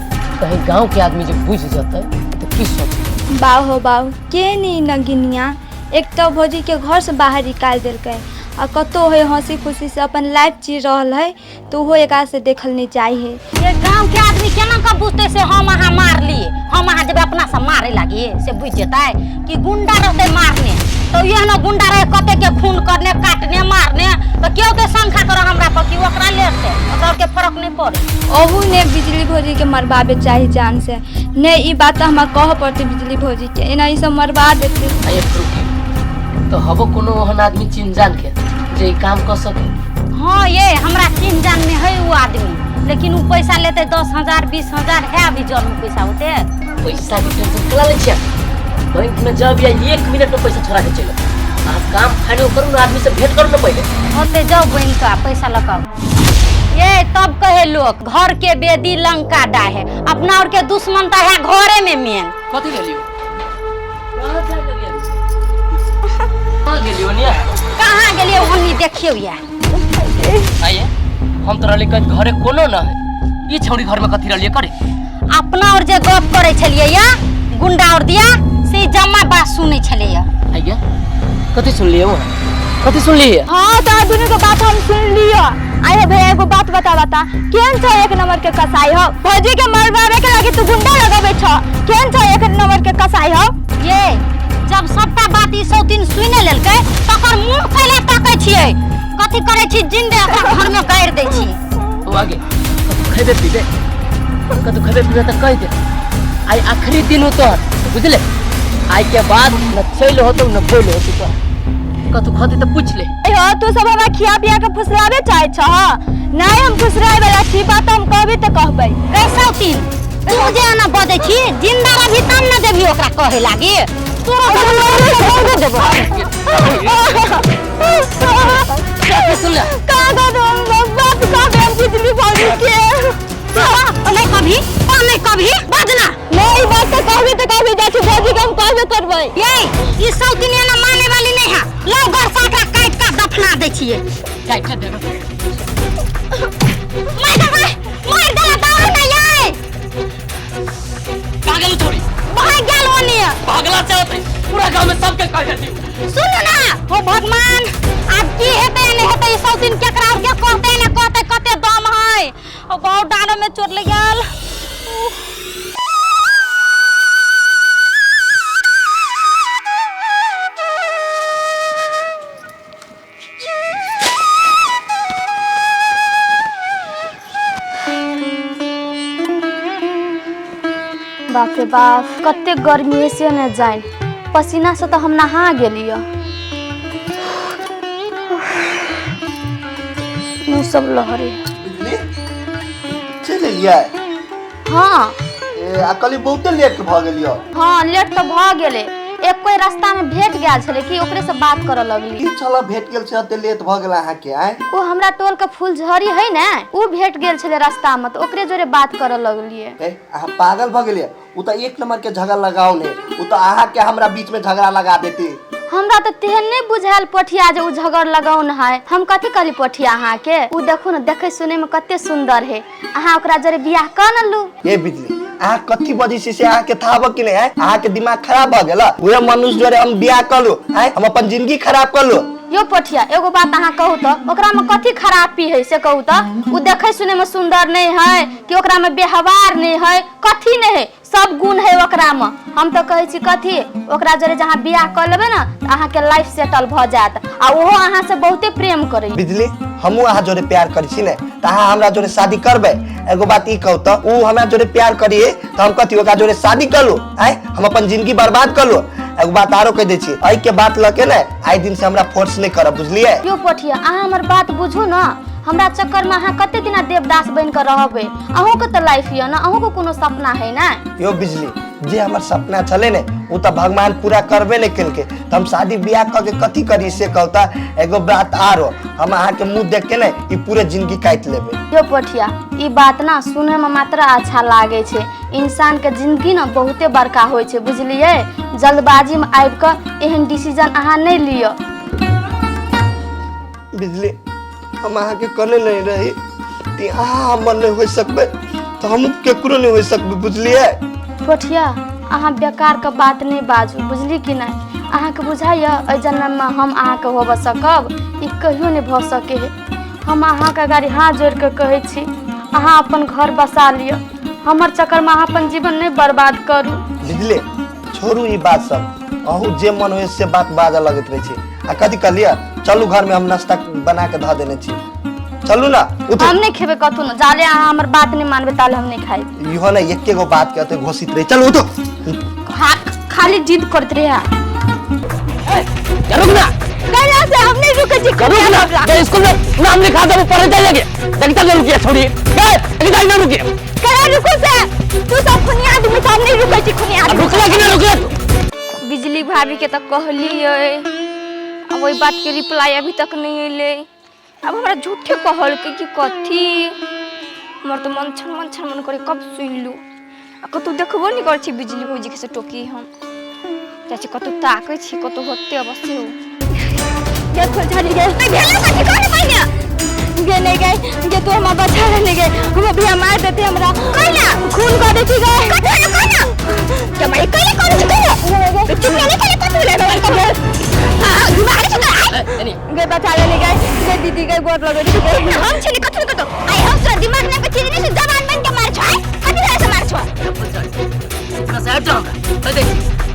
कहीं गांव के आदमी जब बुझ जते तो की सोचे। बाहो बाहू के नी नगिनिया, एक तो भौजी के घर से बाहर निकाल दिलकै आ कतो है हंसी खुशी से अपन लाइफ जी रहल है, तो वो एक से देखल नहीं चाहिए। ये गांव के आदमी केना का बुझते से हम अहाँ मार लिए, हम अहाँ जब अपना से मारे लगी से बुझ जेता कि गुंडा रहते मारने, तो ये ना गुंडा रहे कते के खून करने काटने मारने, तो क्यों के शंका करो हमरा पर कि ओकरा लेते, ओकरा के फर्क नहीं पड़े। ओहू ने बिजली भौजी के मरवावे चाहे जान से, ने ई बात हम कह पड़ते बिजली भौजी के, एना ई सब मरवा देते। आये फ्रूटी तो हबो कोनो ओहन आदमी चिन्ह जान के जे ई काम कर सके। हाँ ये हमरा चिन्ह जान में है वो आदमी, लेकिन वो पैसा लेते 10,000 20,000 है अभी जन पैसा होते। पैसा के टेंशन कला ले छिया, बैंक में जब या 1 मिनट में पैसा छोड़ा के चलो। आप काम फाइनल करू ना, आदमी से भेंट करू ना पहले। होते जाओ बैंक का पैसा लगाओ। ये तब कहे लोग घर के बेदी लंका डाहे, अपना और के दुश्मन तो है घरे में मेन। कथी ले लियो, कहाँ गेलियो निया, कहाँ गेलिए ओनी देखियो या। आइए हम तोरा ले घरे कोनो ना है, ई छौड़ी घर में कथी रहलिए करे। अपना और जे गप करे छलिए या गुंडा और दिया से जम्मा बात सुनै छले या। आइए कथी सुन लिए वो, कथी सुन लिए। हाँ तो दुनू के बात हम सुन लियो। आये भैया एगो बात बता केन छ एक नंबर के कसाई हो, भौजी के मरवावे के लागी तू गुंडा लगावे छ, केन छ एक नंबर के कसाई हो। ये जब सबटा बात ई सौतीन सुने लेलकै तकर मुंह फैले ताकै छियै, कथी करे छी जिंदे ओकरा घर में गाड़ दै छी। ओ आगे कथू खेबे पीबे, कथू खेबे पीबे त कह दे, आई आखिरी दिन हो तोहर बुझले। आई के बाद न चल होतो न बोल होतो, तो कथू खती त पूछ ले। हो तू सब हमरा खिया पिया के फुसरावे चाहे छ, नहीं हम फुसरावे वाला छी, बात हम कहबे त कहबै। रे सौतीन तू जे ना बदै छी, जिंदा रही तब न देबी ओकरा कहे लागी, तोरा तो देबो। सुन ले का हम बात कहबे बिजली भौजी के, नहीं कभी बजना नहीं बात तो कहबे जाछी भौजी के हम कहबे करबै। ये ई सौतीन ना माने वाली नहीं है, लो घर से ओकरा काट के दफना दै छियै। काट के देबे, मार दे दाव ना ये पागल छोड़ी भाग गेल ओनी। पागला चाहते पूरा गांव में सबके कह देती। सुन ना ओ भगवान, आज की हेतै नहीं हेतै, सौतीन केकरा और के कहते ने कहते कते दम है, ओ गांव डांडो में चोट ले गेल। बाप रे बाप, कते गर्मी से न जाए, पसीना से तो हम नहा गेलियो। मुँह सब लहरी। बिजली चल लिया। हाँ कल बहुते लेट भ गेलियो। हाँ लेट तो भ गेले, एक कोई रास्ता में भेट गेल छले कि ओकरे से बात करे लगली। की चला भेट गेल छ त लेट भ गेला अहाँ के। आय वो हमरा टोल के फूलझड़ी है ना, वो भेट गेल छले रास्ता में, तो ओकरे जोरे बात करे लगलिए। अहाँ पागल भ गेलिए, उ त एक नंबर के झगड़ा लगाओ ने, उ त अहाँ के हमरा बीच में झगड़ा लगा देती। हमरा तो तेहन नहीं बुझायल पोठिया जे उ झगड़ लगाउन है, हम कथी करी पोठिया अहाँ के। उ देखो न, देखे सुने में कते सुंदर है, अहाँ ओकरा जरे बियाह कर न लू। ये बिजली अहाँ कथी बजी से अहाँ के थाब कि नहीं है, अहाँ के दिमाग खराब भ गेल। उहे मनुष्य जरे हम बियाह कर लू, हम अपन जिंदगी खराब कर लू। यो पोठिया एगो बात अहाँ कहू तो, ओकरा में कथी खराबी है से कहू तो। उ देखे सुने में सुंदर नहीं है कि ओकरा में व्यवहार नहीं है, कथी नहीं है, सब गुण है ओकरा में। हम तो कहे छी कथी, ओकरा जरे जहाँ बियाह कर लेबे ना अहाँ के लाइफ सेटल भ जात, आ ओहो अहाँ से बहुते प्रेम करे। बिजली हमहू अहाँ जोरे प्यार करी छी ने, त अहाँ हमरा जोरे शादी करबे। एगो बात ई कहू त, उ हमरा जोरे प्यार करिए त हम कथी ओकरा जोरे शादी कर लू, हम अपन जिंदगी बर्बाद कर लू। एगो बात आरो कह दे छी, आई के बात लके ने आई दिन से हमरा फोर्स नहीं करब, बुझलिए। यो पोठिया अहाँ हमर बात बुझू ना, हमरा चक्कर में अहाँ कते दिना देवदास बन कर रहबे, अहूँ के तो लाइफ है ना, अहूँ को कोनो सपना है ना। यो बिजली जे हमार सपना चले ने वो तो भगवान पूरा करबे नहीं कल तो हम शादी ब्याह करके कथी करी से कहता एगो बात आरो हम अहाँ के मुंह देख के ना ई पूरे जिंदगी काट लेबे। यो पोठिया ई बात ना सुने में मात्र अच्छा लागे छे, इंसान के जिंदगी ना बहुते बड़का होय छे बुझलिए। जल्दबाजी में आबि के एहन डिसीजन अहाँ नहीं लियो। बिजली हम अहाँ के कने नहीं रही ती अहाँ हमर नहीं हो सकबे तो हम केकरो नहीं हो सकबे बुझलिए। पोठिया अहाँ बेकार के बात नहीं बाजू बुझली कि नहीं। अहाँ के बुझाइए अ जन्म में हम अहाँ के होब सकब ई कहियो नहीं भ सके है। हम अहाँ के गाड़ी हाथ जोड़ के कहे छी अहाँ अपन घर बसा लियो, हमर चक्कर में अहाँ अपन जीवन नहीं बर्बाद करू। बिजली छोड़ू ई बात सब, अहू जे मन हो से बात बाजा लगत रहे छी। आ कथी कहलिया चलू घर में हम नाश्ता बना के ध देने छी, चलू ना। हम नहीं खेबे कतू ना, जाले अहाँ हमर बात नहीं मानबे ताले हम नहीं खाई। इहो ना एके गो बात कहते घोषित रहे। चल उठो। खाली जिद करते रहे। रुक ना, कैला से हम नहीं रुके जी। रुक ना, मैं स्कूल में नाम लिखा दे वो पढ़े जाएंगे। देखता नहीं रुकिए, छोड़िए देखता नहीं रुकिए। कैला रुको से तू सब खुनिया आदमी सब नहीं रुके जी। खुनिया रुकला कि ना रुकला। बिजली भाभी के तक कहली अब वही बात के रिप्लाई अभी तक नहीं अले। अब हमरा झूठे कहल के कि कथी हमर तो मन छन मन करे कब सुन लू। कतौ देखबो नहीं कर छी बिजली भौजी के से टोकी हम चाची कतौ ताकै छी कतौ होते अवश्य हो। देखो झाड़ी गए तो भेला कथी करे पहिया गे नहीं गए गे तो हम बचा ले गए हम भी मार देते हमरा कहला खून कर देती गए कथी कहना के भाई कहले कर छी चुप नहीं कहले कथी ले गए दिमाग से गे बचा ले गए गे दीदी गए गोर लगे दीदी हम छी कथी कतो आई हम तोरा दिमाग में चीज नहीं से जवान बन के मार छ कथी से मार छ इतना से हट जाओ। देख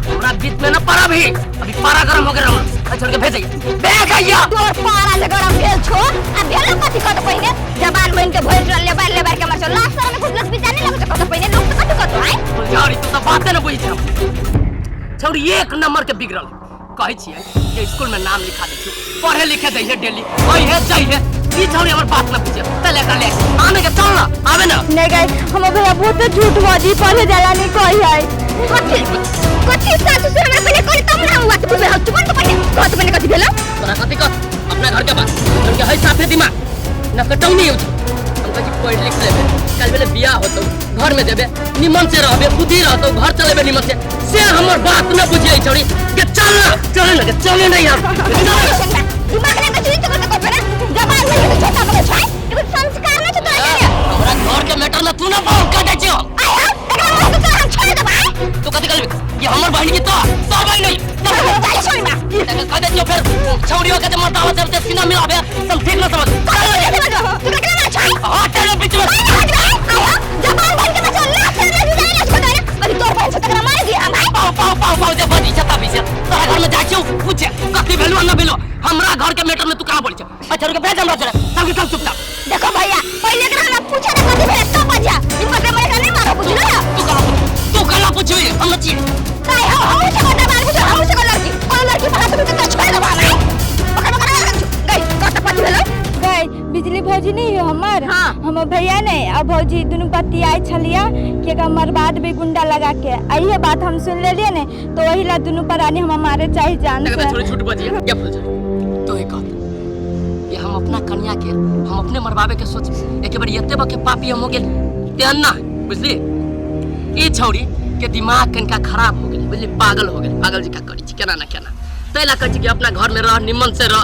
हमरा बीच में ना पारा भी अभी पारा गरम हो गया हम छोड़ के भेज गया तोर पारा से गरम भेल छो आ भेला कथी कतो पहिने जवान बन के भोज ले बार के मार छ लास्ट में कुछ लग बिचाने लगे कतो पहिने लोग तो कथी कतो आय फुलझड़ी तू तो बात ना बुझी छ। छोड़ी एक नंबर के बिगड़ल कहै छियै कि स्कूल में नाम लिखा दै छी पढ़े लिखे दै है डेली ओइ है चाहिए ई छोड़ी हमर बात ना बुझे चले कर ले आने के चल ना आवे ना नहीं गए हम भैया बहुत झूठ बाजी पढ़े जाला नहीं कोई है कथी सासु से हमरा पहले कोई तम ना हुआ तू बेहद तू बन कथी भेला तोरा कथी कर अपना घर के बात उनके है साफे दिमाग न कटौनी हो हम कह पढ़ लिख लेबे कल बेले बियाह होतो घर में देबे निमन से रहबे बुद्धि रहतो घर चलेबे निमन से हमर बात न बुझिए छोड़ी के चले नहीं यार दिमाग में कुछ नहीं करता को जवान में तो छोटा बड़ा छै एगो संस्कार नहीं छोटा है हमरा घर के मैटर में तू ना बात काटे छ आया तका हम छोड़ दबा तू कथी करबे ये हमर बहन की तो भाई नहीं चल छोड़ मा कह दे फिर छौड़ियों के मरता हो जब सीना में आवे सब ठीक ना समझ तू क्या करना छै हां तेरे बीच में आया जवान बन के बचा ला फिर ले जाए ना छोटा अरे तोर बहन से तकरा मार दिया हम पाओ जब बड़ी छता भी से तोरा घर में जाके पूछे कथी भेलु ना भेलु हमरा घर के मैटर में तू कहां बोल छ अच्छा रुके भेज हमरा चले सब चुपचाप देखो भैया पहले के हमरा पूछा ना कथी भेल तो बजा इनको के मैं नहीं मारो बुझलो तू कला पूछी हम नची नहीं हम से बता बाल बुझो हम से लड़की पकड़ के तो छोड़ दबा नहीं पकड़ गई कत पति भेलो गई बिजली भौजी नहीं हो हमर हां हम भैया नहीं अब भौजी दोनों पति आए छलिया के हमर बाद भी गुंडा लगा के आइए बात हम सुन ले लिए ने तो वही ला दोनों परानी हम हमारे चाहिए जान से छोटी छोटी बजी क्या फूल तो एक बात ये हम अपना कन्या के हम अपने मरवावे के सोच एक बार यते बके पापी हम हो गेल ध्यान ना बुझली ई छौड़ी के दिमाग कनका खराब हो गेल बुझली पागल हो गेल पागल जी का करी छी केना ना केना तैला कहै छी कि अपना घर में रह निमन से रह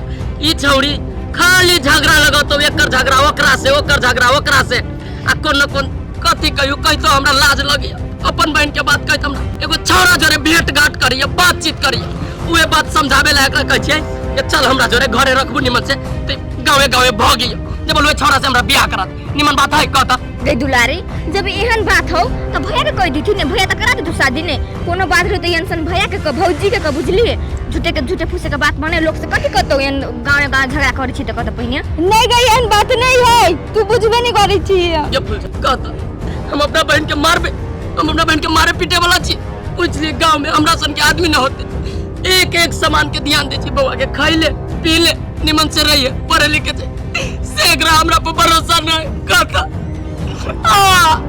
ई छौड़ी खाली झगड़ा लगतो एकर झगड़ा ओकरा से ओकर झगड़ा ओकरा से आ कोन न कोन कथी कहियो कहितो हमरा लाज लगी अपन बहन के बात कहत हमरा एगो छौड़ा जरे भेंट गांठ करिए बातचीत करिए उहे बात समझावे लायक कहै छियै कि चल हमरा जरे घरे रखबू निमन से ते गावे गावे भागी जे बोलवे छौड़ा से हमरा बियाह करा निमन बात है कहता गई दुलारी जब एहन बात हो तो भैया के कह दी ने भैया तो करा दे तू शादी ने कोनो बात हो तो एनसन भैया के भौजी के बुझली झूठे फूसे के बात माने लोग से कथी कहतो एन गांव गांव झगड़ा करै छी त कहत पहिने नहीं गई एहन बात नहीं है तू बुझबे नहीं करै छी ये फूल कहता हम अपना बहन के मारबे हम अपना बहन के मारे पीटे वाला छी पूछली गांव में हमरा सन के आदमी न होते एक एक सामान के ध्यान दे छी बउआ के खाइले पीले निमन से रहिए पढ़े लिखे से हमरा पर भरोसा नहीं कहता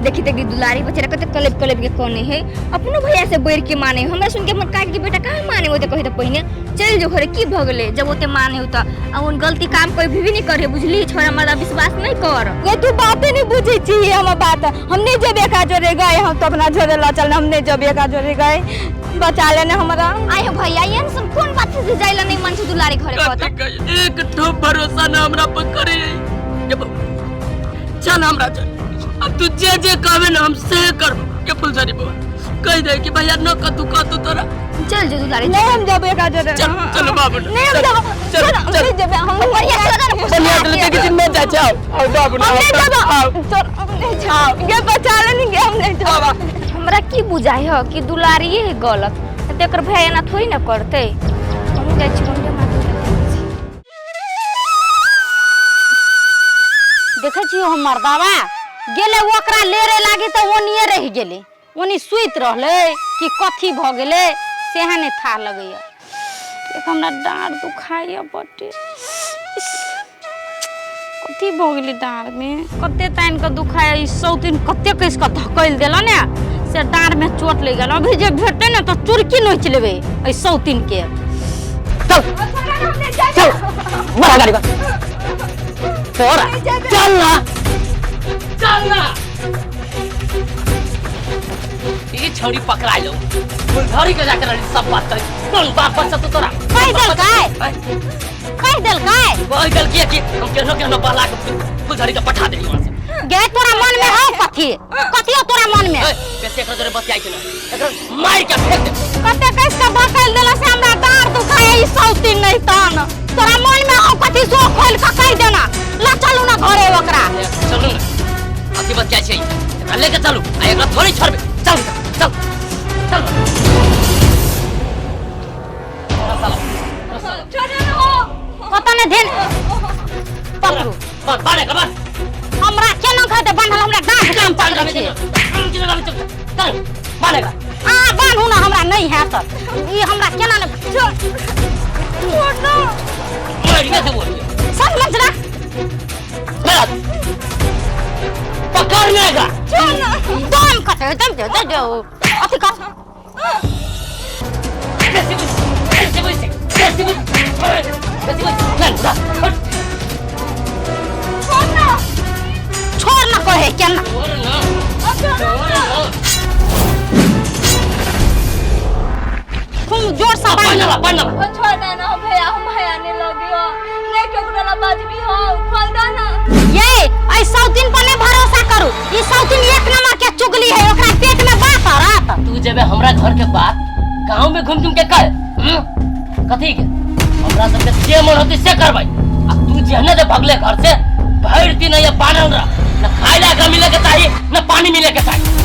देखी देखी दुलारी बेचारा कते कलेब कलेब के कोने है अपनो भैया से बैर के माने हमरा सुन के मन काट के बेटा कहां माने होते कहि त पहिने चल जो घरे की भगले जब ओते माने हो त उन गलती काम कोई भी नहीं करे बुझली छोरा मर्दा विश्वास नहीं कर ये तू बातें नहीं बुझी छी हम बात हमने जब एका जोरे गए हम तो अपना जोरे ला चल हमने जब एका जोरे गए बचा लेने हमरा आयो भैया ये सुन कौन बात से जाइला नहीं मन से दुलारी घरे कहत एक ठो भरोसा ना हमरा पर करे चल हमरा चल अब तू जे जे कहबे ना हम से कर के फुलझड़ी बाबा कह दे कि भैया न कतू तोरा चल जो दुलारी नहीं हम जब एका जोरे चल चल बाबू नहीं हम जब चल जब हम बढ़िया चल चलिए चल के दिन में जा जाओ और बाबू ना ये बचा लेने के हम नहीं जावा हमरा की बुझाई हो कि दुलारी है गलत तेकर भैया ना थोड़ी ना करते हम जाय छी हम देखे छी हम मर्दावा गेले ओकरा लेरे लागी त ओनिए रह गेले ओनी सुइत रहले कि कथी भ गेले सेहा ने था लगैया एक हमरा डांड दुखाइया बटे कथी भ गेले डांड में कते तान के दुखाया ई सौतिन कते कइस के धकैल देला ने से डांड में चोट लग गेल अभी जे भेटे ने त चुरकी नोच लेबे ई सौतिन के चल चल बड़ा गाड़ी बा तोरा चल ना ये छोड़ी पकड़ा लो फुलझड़ी के जाकर सब बात करे कौन बाप बच्चा तो तोरा कह देल काय वही गल किया कि हम केनो बहला के फुलझड़ी के पठा देली वहां से गे तोरा मन में है कथी हो तोरा मन में कैसे एकरा जरे बतियाई के ना एकरा मार के फेंक दे कते कैस का बकल देला से हमरा डांड दुखाए ई सौती नहीं तान तोरा मन में हो कथी सो खोल के कह देना ला चलू ना घरे ओकरा चलू ना अथी बतियाई छै एकरा लेके चलू आ एकरा थोड़ी छोड़बे चल चल चल पता नहीं धेन पकड़ू बारे कबर हमरा केना कहते बंधल हमरा डांड काम पड़ छै चल मानेगा आ बांधू ना हमरा नहीं है सर ई हमरा केना ने छोड़ दो मारिए से बोल सब मंजरा मेरा पकड़नेगा दम कटे दम दे अथी कर छोड़ ना कहे केना तुम जोर से बांध छोड़ देना भैया हम भैया ने लगियो नहीं केकरो ला बाजबी हो खोल देना ये ऐ सौतीन पर नहीं भरोसा करू ई सौतीन एक नंबर के चुगली है ओकरा पेट में बात आ रहा तू जब हमरा घर के बात गांव में घूम के कह कथी के हमरा सबके जे मन होती से करबै आ तू जेहने दे भगले घर से भर दिन ये बानल रह न खाइला का मिले के चाहिए न पानी मिले के चाहिए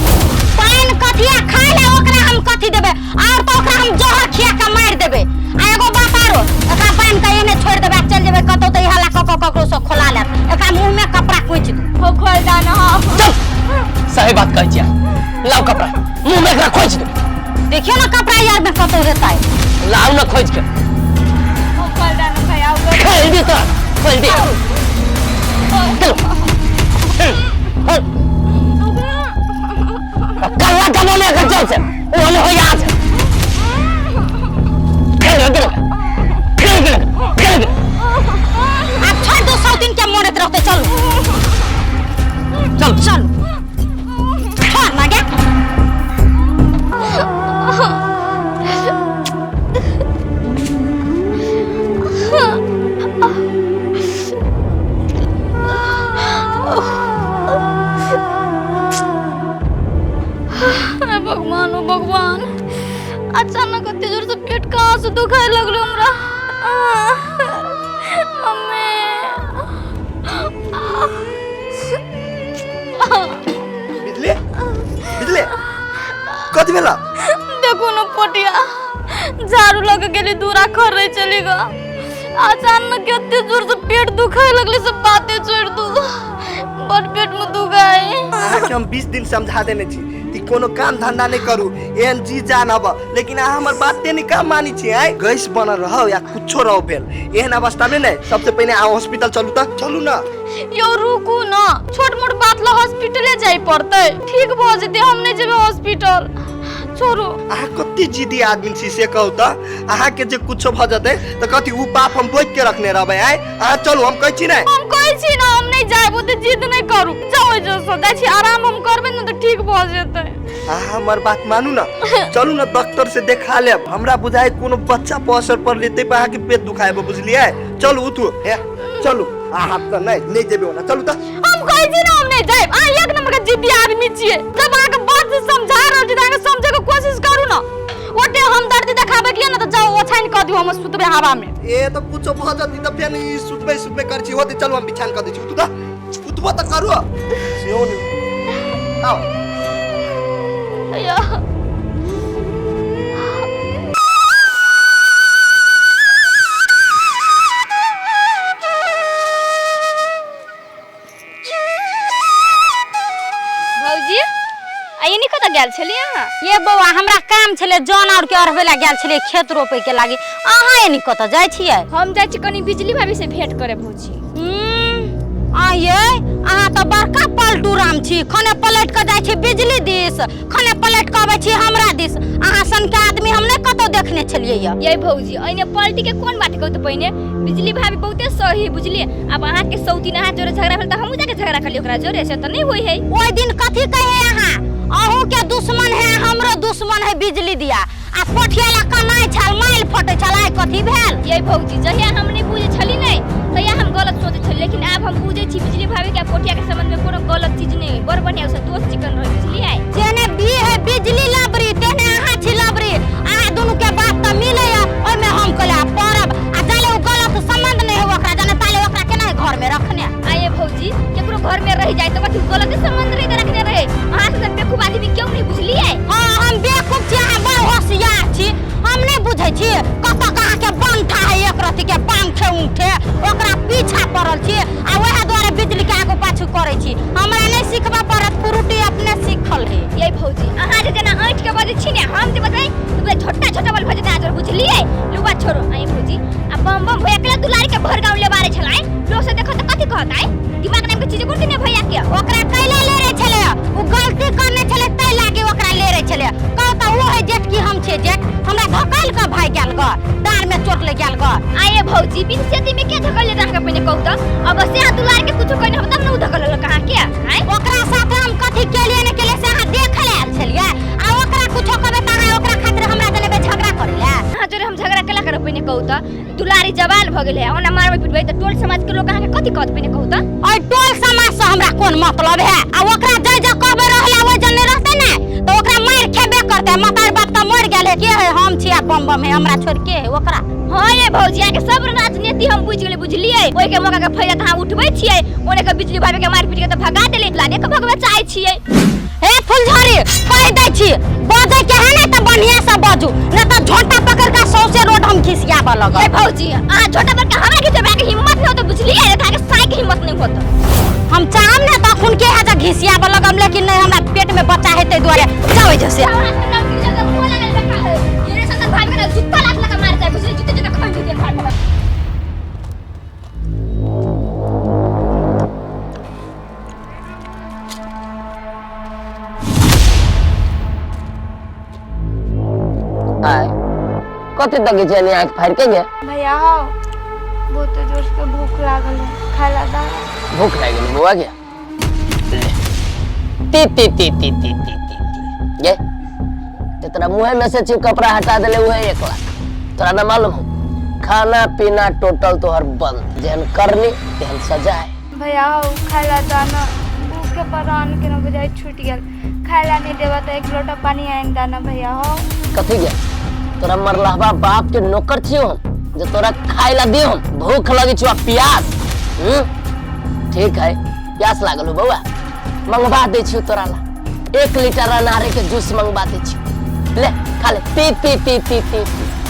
पान कथिया खाइ ले ओकरा हम कथी देबे और तो ओकरा हम जहर खिया के मार देबे आ एगो बात आरो ओकरा पान के एने छोड़ देबे चल जेबे कतौ त इहाला ककरो से खोला ले एकरा मुंह में कपड़ा कोइच दू हो खोल देना चल सही बात कहै छियै लाओ कपड़ा मुंह में एकरा खोज दे देखियो ना कपड़ा यार में कतौ रहता है लाओ ना खोज के हो खोल देना भैया खोल दे तो खोल दे कल्ला कमो में कर चल से वो हो याद अब छोड़ दो सौतीन के मोड़त रहते चल चल चल छोड़ ना गे भगवान ओ भगवान अचानक इतने जोर से पेट कहाँ से दुखाए लगलो हमरा मम्मी बिजली बिजली कथी भेला देखो न पोटिया झाड़ू लगे गेली दूरा कर रही चली गा अचानक इतने जोर से पेट दुखाए लगले सब बातें छोड़ दू बड़ पेट में दुखाए अहाँके हम 20 दिन समझा देने छी कि कोनो काम धंधा नहीं करू एहन जी जान अब लेकिन अहाँ हमर बाते नहीं काम मानी छी आइ गैस बनल रहो या कुछो रहो भेल एहन अवस्था में नहीं सबसे पहले आ हॉस्पिटल चलू त चलू ना यो रुकू ना छोट मोट बात ला हॉस्पिटले जाई पड़ते ठीक भ जेते हम नहीं जेबे हॉस्पिटल छोड़ो आहा कति जिदी आदमी छी से कहू त आहा के जे कुछो भ जते त कथि उ पाप हम बोझ के रखने रहबै आइ आहा चलू हम कहै छी नै हम कहै छी ना हम नहीं जाबो त जिद नहीं करू जाओ जो सदा छी आराम हम करबे न त ठीक भ जेते आहा हमर बात मानू ना चलू ना डॉक्टर से देखा लेब हमरा बुझाय कोनो बच्चा पर असर पड़ लेते बा के पेट दुखाएबो बुझलियै चलू उठू हे चलू आहा त नहीं ले जेबे ना चलू त हम कहै छी ना हम नहीं जाब आ एक नंबर के जिद्दी आदमी छियै जब आके बात समझा रहल छी त समझे के कोशिश करू ना ओटे हम दर्द देखाबे के ना त जाओ ओछाइन क दियो हम सुतबे हवा में ए त कुछो भ जति त फेन ई सुतबे कर छी होते चलू हम बिछान क दै छी उठू त उठबो त करू सेहो नि आओ अया भौजी आइनी कत गेल छलिए अहाँ ये बौआ हमरा काम छले जन और के अरबे ला गेल छले खेत रोपे के लागी अहाँ एनी कत जाय छियै हम जाइ छी कनी बिजली भाभी से भेंट करे भौजी आये अहाँ तो बड़का पलटू राम छी खने पलट के जाय छी बिजली दिस खने पलट के आबै छी हमरा दिस अहाँ सन के आदमी हम नै कतो देखने छलिए ये भौजी अइने पलटी के कोन बात कहत पहिने बिजली भाभी बहुते सही बुझलिए अब अहाँ के सौती नहा जोरे झगड़ा भेल त हमहु जाके झगड़ा कर लियो ओकरा जोरे से त नहीं होई है ओइ दिन कथि कहे अहाँ अहू के दुश्मन है हमरो दुश्मन है बिजली दिया आ पोठियाला कमाई छल माइल फटे छलाय कथि भेल ये भौजी जहिया हम नहीं बुझे छली नहीं तहिया हम गलत सोचे छली लेकिन अब हम बुझे छी बिजली भाभी के पोठिया के संबंध में कोनो गलत चीज नहीं बड़ बढ़िया से दोस्त चिकन रहे बुझलिए जेने भी है बिजली लबरी तेने अहाँ छी लबरी अहाँ दुनु के बात त मिले ओइ में हम कहला परब आ जाले उ गलत संबंध नहीं हो ओकरा जाने ताले ओकरा केना घर में रखने आये भौजी केकरो घर में रह जाए तो कथि गलत संबंध नहीं रखने रहे अहाँ से बेवकूफ आदमी क्यों नहीं बुझलिए हां हम बेवकूफ छी अहाँ बड़ होशियार छी हम नहीं बुझै छी कत कहाँ के बंठा है एक रति के पांखे उठे ओकरा पीछा पड़ल छी आ वह द्वारा बिजली के आगू पाछू करे छी हमरा नहीं सिखबा पड़त पुरुटी अपने सीखल है ये भौजी अहाँ जे जना आंट के बजे छी ने हम जे बताई तो छोटा छोटा बल भजे आजर बुझलिए लुबा छोड़ो आये भौजी अब बम बम भैया के दुलारी के भर गांव ले बारे छलाय लोग से देखो त कथि कहत आय दिमाग नाम के चीज कोन ने भैया के ओकरा कैला ले रे छले उ गलती करने छले तै लागे ओकरा ले रे छले कहता वो है जेठ की हम छे जेठ हमरा धकाल का भाई गेल ग डार में चोट ले गेल ग आये भौजी बिन सेती में के धकल ले रख के पहले कहू त अब से दुलारी के कुछ कहने तब न धकल ल कहां के आय ओकरा साथ हम कथि केलिए ने केले से हां देख ले आल छलिए आ ओकरा कुछ कहबे त हां ओकरा खातिर हमरा जने बे झगड़ा करले हां जोरे हम झगड़ा केला कर पहले कहू त दुलारी जवान भ गेले ओना मारबे पिटबे त टोल समाज के लोग कहां के कथि कहत पहले कहू त और टोल समाज से हमरा कोन मतलब है आ ओकरा जय जय कहबे रहला ओइ जने रहते ने तो ओकरा मार खेबे करते मतार बाप त मर गेले के है हम छिया बम बम है हमरा छोड़ के ओकरा हां ये भौजी के सब राजनीति हम बुझ गेले बुझलिए ओइ के मौका के फायदा त हम उठबै छियै ओने के बिजली भाभी के मार पीट के त भगा देले लागे के भगवे चाहे छियै हे फुलझड़ी कह दै छी बजे के है ने त बढ़िया से बाजू न त झोंटा पकड़ के सौसे रोड हम खिसियाबा लगब ए भौजी आ छोटा पर के हमरा खिचबे के हिम्मत नहीं हो तो बुझलिए था के साई के हिम्मत नहीं होत हम चाहम ने त खून के है त घिसियाबा लगम लेकिन नहीं हमरा पेट में बच्चा हेते दुआरे जाओ जैसे ये संग भाई के जुत्ता लाख लगा मार जाए बुझलिए जुत्ते जुत्ते खंड दे भाग आय कते तक चले आंख फाड़ के गे भैया आओ बहुत जोर से भूख लागल है खाला दा भूख लागल बुआ गया ती ती ती ती ती ती ती ये तेरा मुंह में से चिप कपड़ा हटा देले हुए 1 लाख तोरा ना मालूम हो खाना पीना टोटल तोहर बंद जेहन करनी तेहन सजा है भैया आओ खाला दा ना भूख के परान के ना बुझाई छूट गेल खाला नहीं देबा त 1 लोटा पानी आइन दा ना भैया आओ कथी गे तोरा मरलहबा बाप के नौकर छियो हम जे तोरा खाए ला दियो हम भूख लगी छो प्यास ठीक है प्यास लागल हो बउआ मंगवा दे छियो तोरा ला 1 लीटर अनारे के जूस मंगवा दे छियो ले खा ले P P P P P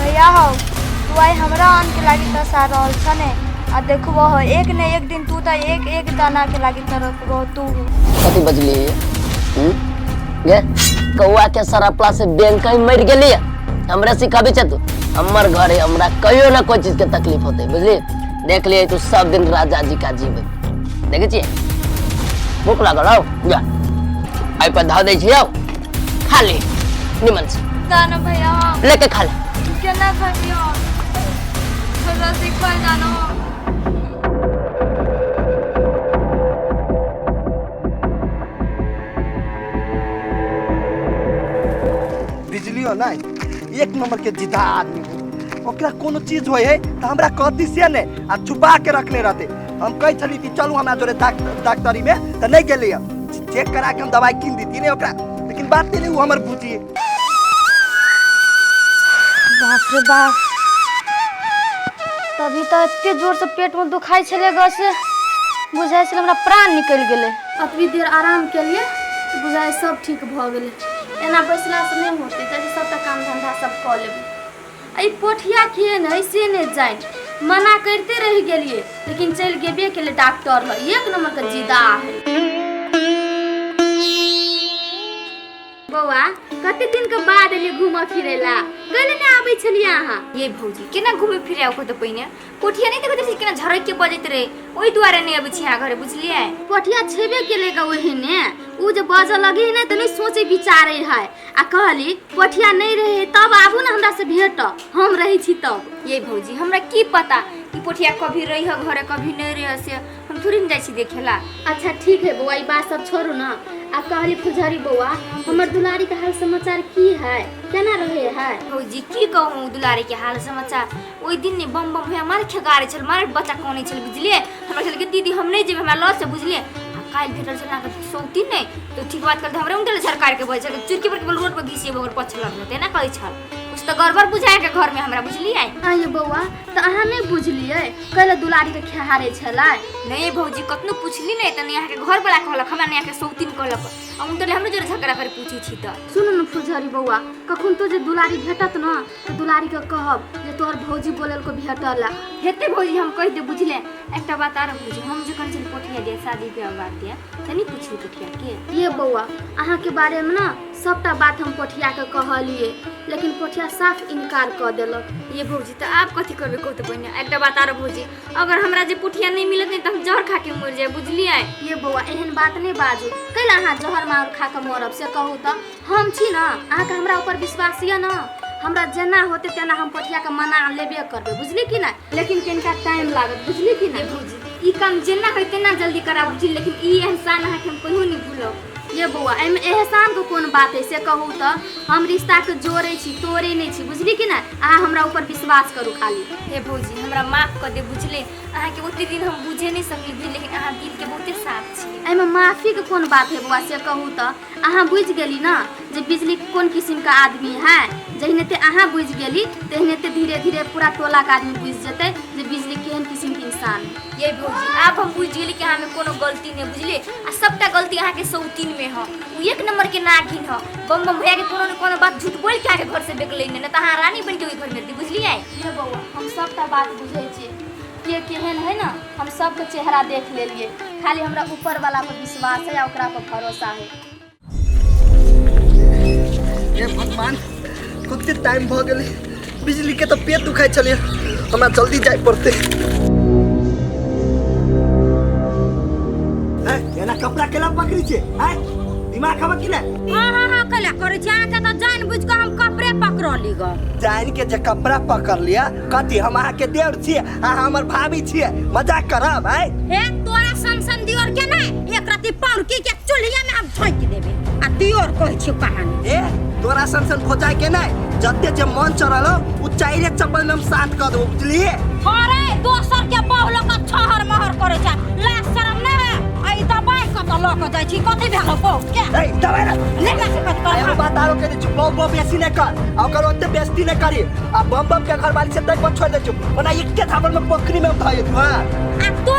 भैया आओ तू आई हमरा आन के लागी त सा रहल छने आ देखबो हो एक ने एक दिन तू त एक दाना के लागी तरफ रह तू कथी बजली गे कौआ के सरपला से बैंक ही मर गेली हमरा सिखाबी छ तू हमर घरे हमरा कहियो ना कोई चीज के तकलीफ होते बुझली देख लिए तू सब दिन राजा जी का जीवन देखे छी भूख लागल हो जा आई पर धा दे छियो खा ले निमन से दाना भैया लेके खा ले केना खइयो थोड़ा सिखा जानो बिजलियो ना एक नंबर के जिदा आदमी ओकरा कोनो चीज होय है त हमरा कहती से ने आ छुपा के रखने रहते हम कहि छली कि चलू हमरा जोरे डॉक्टरी में त नहीं गेली चेक करा के हम दवाई किन दीती ने ओकरा लेकिन बात नहीं वो हमर बुझी बाप रे बाप तभी तो इतने जोर से पेट में दुखाई छले ग से बुझाय से हमरा प्राण निकल गेले अतवी देर आराम के लिए बुझाय सब ठीक भ गेले एना बैसला से नहीं होते जैसे सबटा काम धंधा सब क लेबे आई पोठिया के नहीं से नहीं जाइन मना करते रह गेलिए लेकिन चल गेबे के लिए डॉक्टर है एक नंबर का जिदा है बौआ कते दिन के बाद एले घुमा फिरेला गले ने आबै छलिया अहाँ ये भौजी केना घूमे फिरे आउ तो पहिने कोठिया नहीं देखत केना झरक के बजैत रे ओई दुआरे नहीं आबै छी यहाँ घरे बुझलिए पोठिया छेबे केलेगा ओही ने उ जे बाजा लगे है त नहीं सोचे विचारे है आ कहली पोठिया नहीं रहे तब आबू ना हमरा से भेट हम रही छी तब ये भौजी हमरा की पता कि पोठिया कभी रही है घरे कभी नहीं रहे से हम थोड़ी न जाई छी देखेला अच्छा ठीक है बौआ ई बात सब छोड़ू ना आ कहली फुजारी बौआ हमर दुलारी के हाल समाचार की है केना रहे है भौजी की कहूं दुलारी के हाल समाचार ओई दिन ने बम बम भैया मार खगारे छल मार बच्चा कोनी छल बुझलिए हमरा छल के दीदी हम नहीं जेबे हमरा लॉस से बुझलिए काल भेटल छल ना सौती नहीं तो ठीक बात कर हमरा उंटल सरकार के बोल छल चुरकी पर रोड पर घिसिए बगर पछल लगते ना कहै छल कुछ तो गड़बड़ बुझाए के घर में हमरा बुझलिए आये बौआ त अहाँ नहीं बुझलिए कल दुलारी के खहारे छला नहीं भौजी कतनो पूछली नहीं त यहाँ के घर वाला कहलक हमरा यहाँ के सौतीन कहलक आ उंटले हमरे जोरे झगड़ा करे पूछी छी त सुन न फुजारी बौआ कखन तो जे दुलारी भेटत न तो दुलारी के कहब जे तोर भौजी बोलल को भेटला हेते भौजी हम कह दे बुझले एकटा बात आर भौजी हम जे कन चल पोठिया दे शादी के बात दे तनी पूछी पोठिया के ये बौआ अहाँ के बारे में ना सबटा बात हम पोठिया के कहलिए लेकिन पोठिया साफ इनकार कर देलक ये भौजी त आप कथि करबे को त पहिने एकटा बात आर भौजी अगर हमरा जे पोठिया नहीं मिलत नहीं त हम जहर खा के मर जाए बुझलिए ये बौआ एहन बात नहीं बाजू कैला अहाँ जहर मार खा के मरब से कहू त हम छी ना अहाँ के हमरा ऊपर विश्वास ये ना हमरा जेना होते तेना हम पोठिया के मना लेबे करबे बुझली कि ना लेकिन किनका टाइम लागत बुझली कि ना भौजी ई काम जेना कहि तेना जल्दी करा बुझली लेकिन ई एहसान अहाँ के हम कहियो नहीं भूलब ये बौआ एमे एहसान को कोन बात है से कहू त हम रिश्ता के जोड़े छी तोड़े नहीं छी बुझली कि ना अहाँ हमरा ऊपर विश्वास करू खाली हे भौजी हमरा माफ कर दे बुझले अहाँ के ओते दिन हम बुझे नहीं सकली लेकिन अहाँ दिल के बहुते साफ छी एमे माफी के कोन बात है बौआ से कहू त अहाँ बुझ गेली ना जे बिजली कोन किस्म का आदमी है जहने ते अहाँ बुझ गेली तहने ते धीरे धीरे पूरा टोला का आदमी बुझ जते जे बिजली केहन किस्म के इंसान है ये भौजी आप हम बुझ गेली कि अहाँ में कोनो गलती नहीं बुझले आ सबटा गलती अहाँ के सौतीन में हो उ एक नंबर के नागिन हो बम बम भैया के कोनो न कोनो बात झूठ बोल के आके घर से बेकले न त अहाँ रानी बन के ओई घर में रहती बुझलिए ये बौआ हम सबटा बात बुझे छी के केहन है ना हम सबके चेहरा देख लेलिए खाली हमरा ऊपर वाला पर विश्वास है या ओकरा पर भरोसा है ये भगवान कते टाइम भ गेले बिजली के तो पेट दुखाई चलिए हमरा जल्दी जाय पड़ते एना कपड़ा केला पकड़ी छे हैं दिमाग हवा कि ना हां कला करे छी आके त जान बुझ के हम कपड़े पकड़ली ग जान के जे कपड़ा पकड़ लिया कथी हम अहाँ के देवर छिए आ हमर भाभी छिए मजाक करब है हे तोरा संसन दियोर के ना एक राती पाउकी के चुलिया में हम ठोक देबे आ दियोर कहै छी कहानी ए तोरा संसन खोजाय के ना जत्ते जे मन चढ़लो उ चाइरे चप्पल में हम साथ कर दो बुझलिए अरे दोसर के बहुलो का छहर महर करे छ लाज शरम ना आई दबाई कत लक जाय छी कथि भेलो बहु के ए दबाई ना लेगा से कत आय हम बताओ के छु बम बेसी न कर आ ओकर ओते बेइज्जती न करी आ बम के घर वाली से तक पर छोड़ दे छु ओना एकके थापर में पोखरी में उठाए तू हां आ तो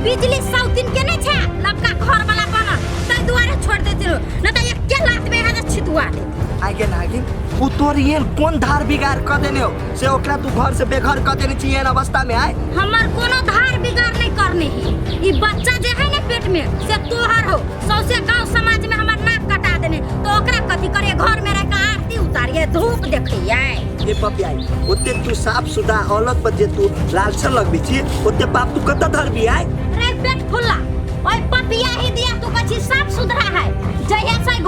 बिजली सौतिन के नहीं छे लबका घर वाला बनल तै दुआरे छोड़ दे दिलो न त एक के लात में हाथ छितुआ दे आगे नागिन उ तोर ये कौन धार बिगाड़ कर देने हो से ओकरा तू घर से बेघर कर देने चाहिए न अवस्था में आए हमर कोनो धार बिगाड़ नहीं करने ही ई बच्चा जे है ना पेट में से तोहर हो सौसे गांव समाज में हमर नाक कटा देने तो ओकरा कथि करे घर में रह के आरती उतारिए धूप देखिए ये पपियाई ओते तू साफ सुधा औलत पर जे तू लालसन लगबी छी ओते पाप तू कत धर भी आए रे पेट फुल्ला ओए पपिया ही दिया तू कछि साफ सुथरा है जहिया से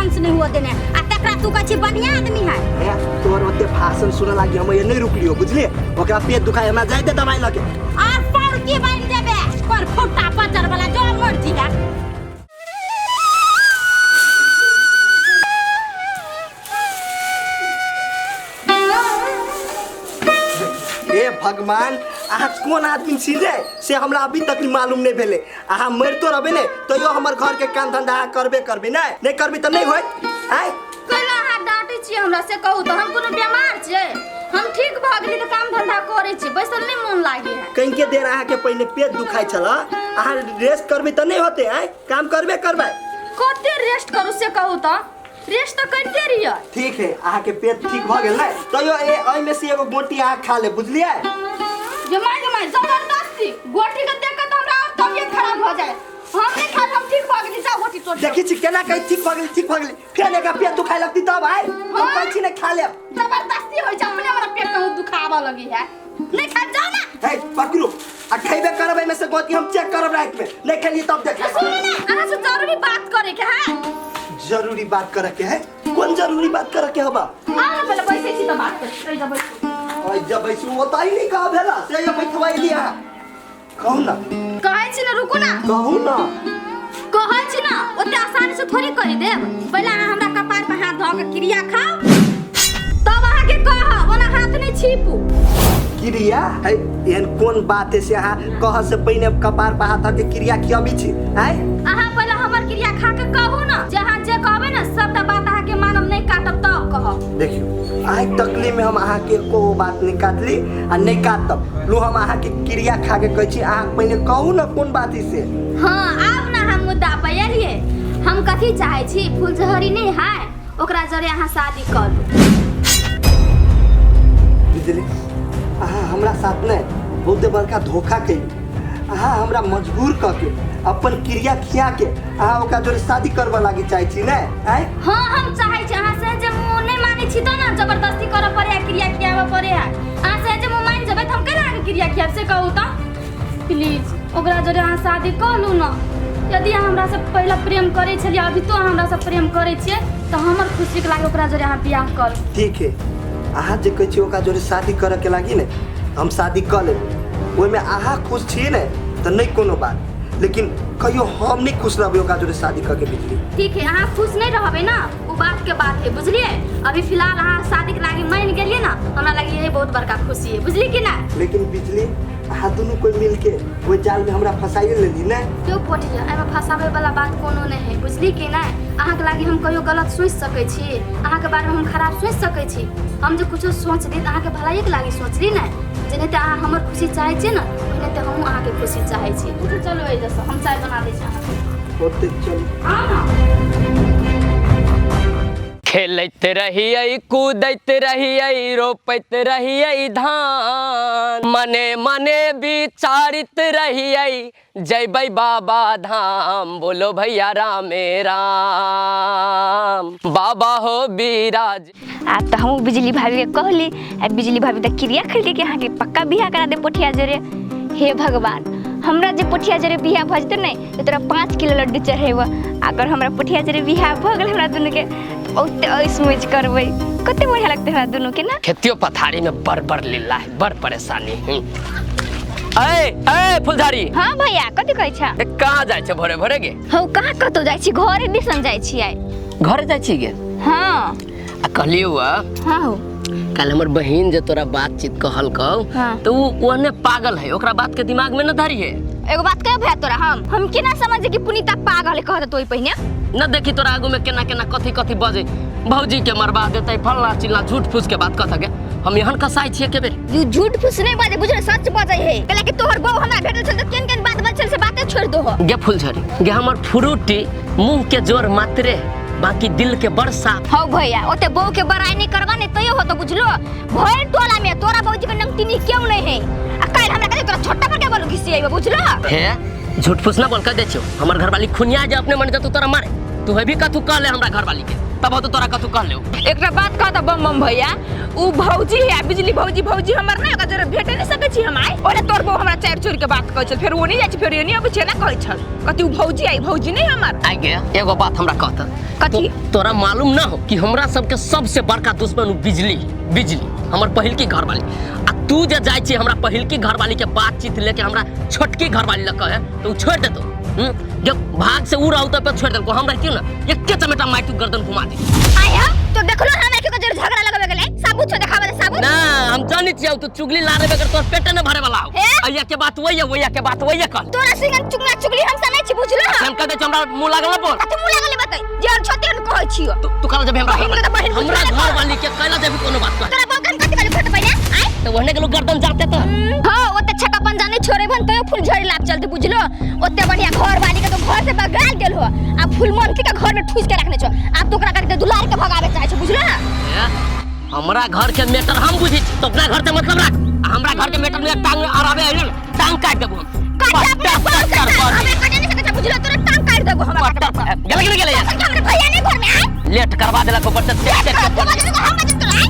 हंस नहीं हुआ देने आ तकरा तू कहै छी बढ़िया आदमी है ए तोर ओते भाषण सुने लागी हम ये नहीं रुकलियो बुझलिए ओकरा पेट दुखाए हमरा जाय दे दवाई लगे और पर की बन देबे कर फुटा पचर वाला जो मर्जी है ए भगवान अहाँ कौन आदमी छी रे से हमरा अभी तक मालूम नहीं भेले अहाँ मरतो रहबे ने तो यो हमर घर के काम धंधा करबे नहीं करबी त नहीं होत आय कैला हाथ डांटे छी हमरा से कहू तो हम कोनो बीमार छै हम ठीक भ गेली त काम धंधा करे छी बैसल नहीं मन लागे है कहीं के देर अहाँ के पहले पेट दुखाई छला अहाँ रेस्ट करबी त नहीं होते आय काम करबे कते रेस्ट करू से कहू तो रेस्ट तो करते रहिए ठीक है अहाँ के पेट ठीक भ गेल नै तो यो ए में से एगो गोटी अहाँ खा ले बुझलिए जमाई जबरदस्ती गोटी के देख के तो हमरा तबियत खराब हो जाए हम नहीं खा हम ठीक भ गेली जा गोटी तोड़ देखी छी केना कहि ठीक भ गेली फिर एका पेट दुखाई लगती तब आय हम कहै छी ने खा ले जबरदस्ती होय छै अपने हमरा पेट कहूं दुखावा लगी है नहीं खा जाओ ना हे पकड़ू आ खैबे करबै में से गोटी हम चेक करब रात में नहीं खेलिए तब देख सुन ना अहाँ से जरूरी बात करे के है जरूरी बात करे के है कौन जरूरी बात करे के हबा आ पहले बैठे छी तो बात कर जब ओए जब बैसू होता ही नहीं कहा भेला से ये बैठवाई लिया कहू ना कहै छी ना रुकू ना कहू ना कहै छी ना ओते आसानी से थोड़ी करि देब पहले अहाँ हमरा कपार पे हाथ धऽ के क्रिया खाओ तब अहाँ के कहब ओना हाथ नहीं छीपू क्रिया है एहन कौन बात है से अहाँ कह से पहले कपार पे हाथ के क्रिया कियाबी छी हैं अहाँ पहले हमर क्रिया खा के कहू ना जे अहाँ जे कहबै ना सबटा बात अहाँ के मानब नहीं काटब तब कहब देखियो आइ तकली में हम अहाँ के को बात नहीं काटली आ नहीं काटब लो हम अहाँ के क्रिया खा के कहै छी अहाँ पहले कहू ना कौन बात है से हां आब ना हम मुद्दा पे एलिए हम कथी चाहै छी फुलझड़ी नहीं है ओकरा जरे अहाँ शादी कर लू बुझली अहाँ हमरा साथ ने बहुत बड़का धोखा कैली अहाँ हमरा मजबूर क के अपन क्रिया खिया के अहाँ ओकरा जोरे शादी करबा लागी चाहै छी ने आय हां हम चाहै छी अहाँ से जे मुंह नहीं मानै छी तो ना जबरदस्ती करऽ पड़े क्रिया खियाबे पड़े है अहाँ से जे मुंह मान जबै त हम केना के क्रिया खियाब से कहू त प्लीज ओकरा जोरे अहाँ शादी कर लू ना यदि अहाँ हमरा से पहले प्रेम करै छलिए अभी तो हमरा से प्रेम करै छियै त हमर खुशी के लागि ओकरा जोरे अहाँ बियाह कर ठीक है अहाँ जे कहै छी ओकरा जोरे शादी करे के लागी ने हम शादी कर लेब ओइ में अहाँ खुश छी ने त नहीं कोनो बात लेकिन कहियो हम नहीं खुश रहबे ओकरा जोरे शादी करके बिजली ठीक है अहाँ खुश नहीं रहबे ना वो बात के बात है बुझलिए अभी फिलहाल अहाँ शादी के लागि मान गेलिए ना हमरा लागि यही बहुत बड़का खुशी है बुझली कि ना लेकिन बिजली अहाँ दोनों कोई मिल के वो जाल में हमरा फसाइए लेली ने क्यों पोटिया एमे फसावे वाला बात कोनो नहीं है बुझली कि ना अहाँ के लागि हम कहियो गलत सोच सकै छी अहाँ के बारे में हम खराब सोच सकै छी हम जे कुछो सोच ली अहाँ के भलाई के लागि सोच ली ना जेने त अहाँ हमर खुशी चाहै छी ना ओने त हम अहाँ के खुशी चाहै छी तो चलो ए जैसा हम चाय बना दै छी अहाँ के होते चल आ ना खेलत रहिए कूदत रहिए रोपत रहिए धान मने मने विचारित रहिए जयबै बाबा धाम बोलो भैया रामे राम बाबा हो बिराज आ तो हम बिजली भाभी के कहली आ बिजली भाभी त क्रिया खरीद के यहाँ के पक्का बियाह करा दे पोठिया जरे हे भगवान हमरा जे पोठिया जरे बियाह भ जते नै तो तोरा 5 किलो लड्डू चढ़ेब अगर हमरा पोठिया जरे बियाह भ गेल हमरा दुनु के ओते ऐसमेज करबै कते बढ़िया लगते हमरा दुनु के ना खेतियो पथारी में बड़ लीला है बड़ परेशानी ए फुलझड़ी हां भैया कथि कहै छ कहाँ जाय छ भोरे भोरे गे हौ कहाँ कतो जाय छी घरे दिसन जाय छी आइ घर जाय छी गे हां आ कहलियो हां कल हमर बहिन जे तोरा बातचीत कहल कौ तो ओने पागल है ओकरा बात के दिमाग में न धरी है एगो बात कह भैया तोरा हम केना समझे कि पुनीता पागल है कहत तोई पहिने न देखी तोरा आगू में केना केना कथी बजे भौजी के मरवा देते फल्ला चिल्ला झूठ फूस के बात कथ के हम यहन कसाई छिए के बेर यू झूठ फूस नहीं बाजे बुझे सच बाजे है कले कि तोहर बहू हमरा भेटल छ त केन बात बचल से बातें छोड़ दो गे फुलझड़ी गे हमर फ्रूटी मुंह के जोर मात्रे बाकी दिल के बड़ साफ हो भैया ओते बहू के बड़ाई नहीं करवा नहीं तयो हो तो बुझलो भइल टोला में तोरा भौजी के नमतीनी क्यों नहीं है आ काल हमरा कहे तोरा छोटा पर के बोलू किसी आइबो बुझलो है झूठ फूस ना बोल कर दे छो हमर घर वाली खुनिया जे अपने मन जा तू तोरा मारे तू है भी का तू कहले हमरा घर वाली के तब तो तोरा कतु कह ले एकटा बात कहता बम बम भैया उ भौजी है बिजली भौजी भौजी हमर ना का जरा भेटे नहीं सके छी हम आइ ओरे तोर बो हमरा चार चोर के बात कहै छ फिर ओनी जाय छ फिर एनी अब छ ना कहै छ कति उ भौजी आई भौजी नहीं हमर आ गया एगो बात हमरा कहता कथी तोरा मालूम ना हो कि हमरा सबके सबसे बड़का दुश्मन बिजली हमर पहिल की घरवाली आ तू जे जाय छी हमरा पहिल की घरवाली के बातचीत लेके हमरा छोटकी घरवाली लग कहे तो छोड़ देतो जब भाग से उड़ आउता पे छोड़ देलको हमरा क्यों ना एके चमेटा माइटू गर्दन घुमा दे आया तो देखलो ना के जर झगड़ा लगावे गेले साबुत छ देखावे दे साबुत ना हम जानी छियौ तू चुगली लारे बगैर तोर पेटे न भरे वाला हो अइया के बात वइया के बात वइया कर तोरा सिंगन चुगला चुगली हम सनै छी बुझलो हम कहते छ हमरा मुंह लागल बोल कते मुंह लागल बतै जे छते न कहै छियो तू कहला जब हमरा घर वाली के कहला जब कोनो बात कर तोरा बगन कते करे फट पड़े आइ तो वहने गेलो गर्दन जाते तो हां ओते छकापन जाने छोरे बन तो फूल झड़ी लाग चलते बुझलो ओते बढ़िया घर वाली के तो घर से बगाल गेल हो आ फूल मंत्री के घर में ठूस के रखने छ आप तो ओकरा करके दुलार के भगावे चाहे छ बुझलो ना हमरा घर के मैटर हम बुझी तो अपना घर से मतलब रख हमरा घर के मैटर में टांग अरावे आइल टांग काट देबो हमें कटे नहीं सकता बुझलो तोरा टांग काट देबो हम गेले हमरे भैया नहीं घर में आइ लेट करवा देला को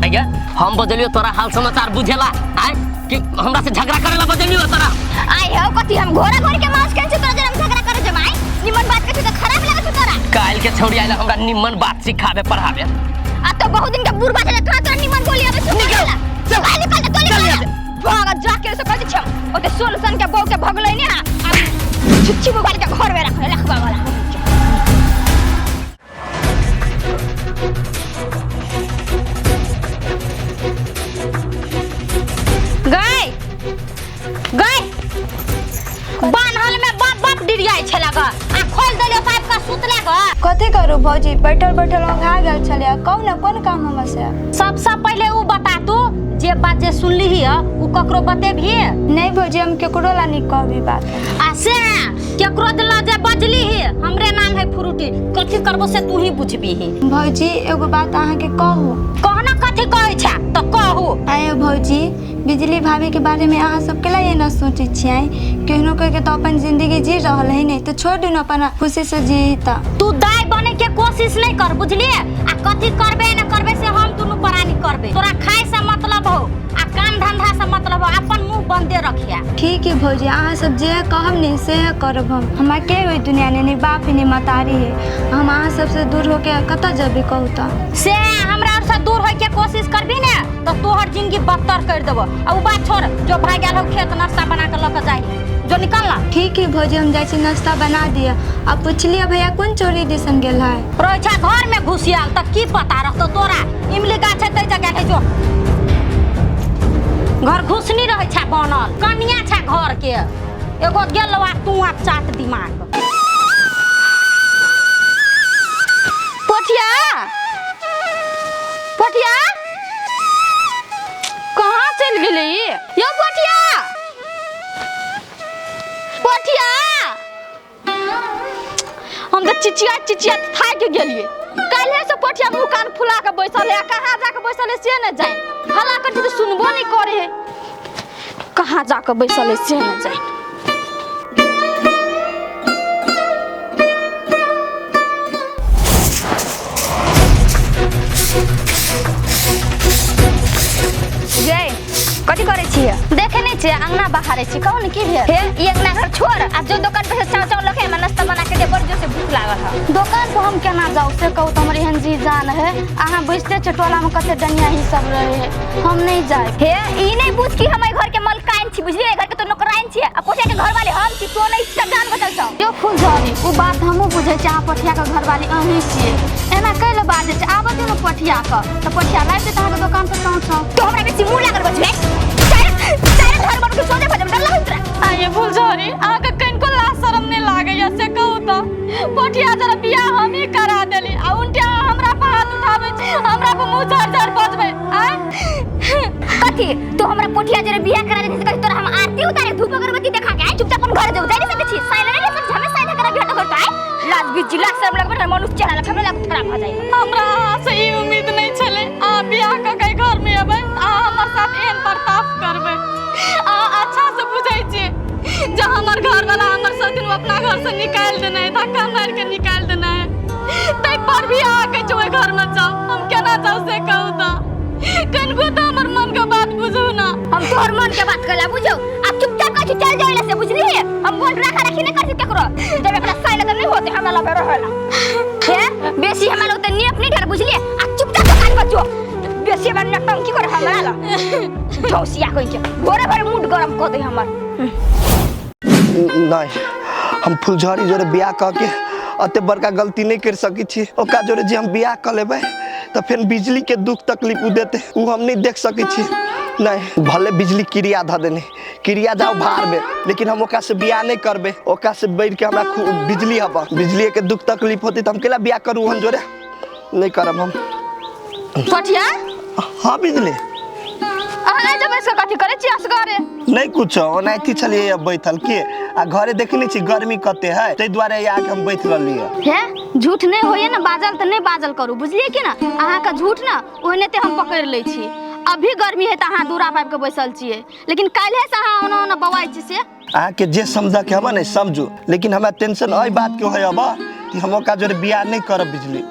भैया हम बजलियो तोरा हाल समाचार बुझेला आइ कि हमरा से झगड़ा करेला बजलियो तोरा आइ हो कथि हम घोड़ा घोड़ के मांस खाइ छी तोरा जरा झगड़ा करे जमाई निमन बात के तो खराब लागे छ तोरा काल के छौड़ी आइला हमरा निमन बात सिखावे पढ़ावे आ तो बहुत दिन के बुढ़बा से तोरा निमन बोली आबे सुन निकल निकल तो निकल भाग जाके से कहै छ ओते सोलसन के बौ के भगलै ने आ छुच्छी मोबाइल के घर में रख रखबा वाला बानहल में बाप डिरियाई छला ग आ खोल देलियो साहब का सुतले ग कथी करू भौजी बैठल बैठल ओंघा गेल छलिया कहू ना कोन काम हम से सबसे पहले उ बता तू जे बात जे सुनली ही उ ककरो बतेभी नहीं भौजी हम केकरो ला नहीं कहबी बात आ से केकरो दिला जे बजली ही हमरे नाम है फ्रूटी कथी करबो से तू ही बुझबी ही भौजी एगो बात अहाँ के कहू कहना कथी कहै छ तो कहू आए भौजी बिजली भाभी के बारे में अहाँ सबके ला ये ना सोचे छियै केहनो कह के तो अपन जिंदगी जी रहल है नहीं तो छोड़ दू अपन खुशी से जी त तू दाई बने के कोशिश नहीं कर बुझली आ कथी करबे न करबे से हम दुनु परानी करबे तोरा खाए से मतलब हो आ काम धंधा से मतलब हो अपन मुंह बंदे रखिया ठीक है भौजी अहाँ सब जे कहब नहीं से करब हम के होई दुनिया ने नहीं बाप नहीं मतारी है हम अहाँ सबसे दूर होके कत जबे कहू त से हमरा से दूर होय के कोशिश करबी ने तो तोहर जिंदगी बदतर कर देबो आ उ बात छोड़ जो भाई गेल हो खेत नाश्ता बना के लेके जाई जो निकलना ठीक है भौजी हम जाई छी नाश्ता बना दिया अब पूछलिए भैया कौन चोरी दिसन गेल है रोइछा घर में घुसियाल त की पता रहतो तोरा इमली गाछ तै जगह है जो घर घुसनी रहे छा बनल कनिया छा घर के एगो गेलवा तू आ चाट दिमाग पोठिया पोठिया कहाँ चल गेली यो पोठिया पोठिया हम तो चिचिया थाक गेलिए काल्हे से पोठिया मुंह कान फुला के बैसल है कहाँ जाके बैसल है से न जाए हला कर तो सुनबो नहीं करे है कहाँ जाके बैसल है से न जाए जय कथी करे छिए देखे नहीं छे अंगना बहारे छी कहू न की भेल हे ई अंगना घर छोड़ आ जो दुकान पे से चाव चाव लखे में नाश्ता बना के दे बड़ जो से भूख लागल है दुकान पर हम केना जाऊ से कहू त हमर एहन जी जान है अहाँ बुझते छ टोला में कते डनिया ही सब रहे है हम नहीं जाए हे ई नहीं बुझ की हम घर के मलकाइन छी बुझलिए घर के तो नौकराइन छी आ पोठिया के घर वाले हम छी तो नहीं सगान बचल छौ यो फुलझड़ी उ बात हमहू बुझे छी अहाँ पोठिया के घर वाली अहीं छिए एना कैले बाजे छ आबो दियो न पोठिया के त पोठिया लाइते त अहाँ के दुकान पर पहुंचौ तो हमरा बेसी मुंह लागल बचबे सारे घर बन के सोने भजम डर लगत रहा आये फुलझड़ी अहाँ के कनको लाज शरम नहीं लागे या से कहू त पोठिया जरा बियाह हम ही करा देली आ उनटे हमरा पर हाथ उठावे छी हमरा को मुंह झर बजबे आ कथी तो हमरा पोठिया जरे बियाह करा दे से कहि तोरा हम आरती उतारे धूप अगरबत्ती देखा के चुपचाप अपन घर जाऊ जाई सके छी साइलेंट ले सब हमें साइड करा भेट करता है लाज बिजी लाज शर्म लगबे मनुष्य चेहरा लग हमरा खराब हो जाई हमरा से ई उम्मीद नहीं छले आ बियाह क के घर में अबे आ हमर साथ एहन बर्ताव करबे आ अच्छा से बुझै छी जब हमर घर वाला हमर सतीन अपना घर से निकाल देना है धक्का मार के निकाल देना है तै पर भी आके जो घर में जाओ हम केना जाओ से कहू ता कनको तो हमर मन के बात बुझो ना। हम तोहर मन के बात कला बुझो अब चुपचाप कह चल जाइला से बुझली है। हम बोल रखा रखी नहीं कर सकते करो जब एकरा साइल नहीं होते हमरा लगे रहला है बेसी हमरा उते नी अपनी ढर बुझली अब चुपचाप दुकान पर जो बेसी बार नटंकी कर हमरा ला ठौसिया कहि के भोरे भोरे मूड गरम कर दे हमर। नहीं हम फुलझड़ी जोरे बियाह क के अते बड़का गलती नहीं कर सकी छी। ओका जोरे जे हम बियाह क लेबै तो फिर बिजली के दुख तकलीफ देते वो हम नहीं देख सकी छी। नहीं भले बिजली क्रिया ध देने क्रिया जाओ भार में लेकिन हम ओका से बियाह नहीं करबे। ओका से बैठ के हमरा बिजली हबा बिजली के दुख तकलीफ होती तो हम केला बियाह करू हम जोरे नहीं करब हम। पठिया हाँ बिजली अहाँ जब ऐसा कथि करे छी असगरे नहीं कुछ ओनाइती छलिए बैठल के आ घरे देखनी छी गर्मी कते है तै द्वारे आके हम बैठ रहलिए है। झूठ नहीं होइए ना बाजल त नहीं बाजल करू बुझलिए कि ना अहाँ का झूठ ना ओहने ते हम पकड़ लै छी। अभी गर्मी है त अहाँ दूरा पाइप के बैसल छिए लेकिन काल्हे से अहाँ ओना ओना बवाई छी से अहाँ के जे समझ के हम नहीं समझू लेकिन हमरा टेंशन ओइ बात के होय अब कि हम ओका जोरे बियाह नहीं करब बिजली।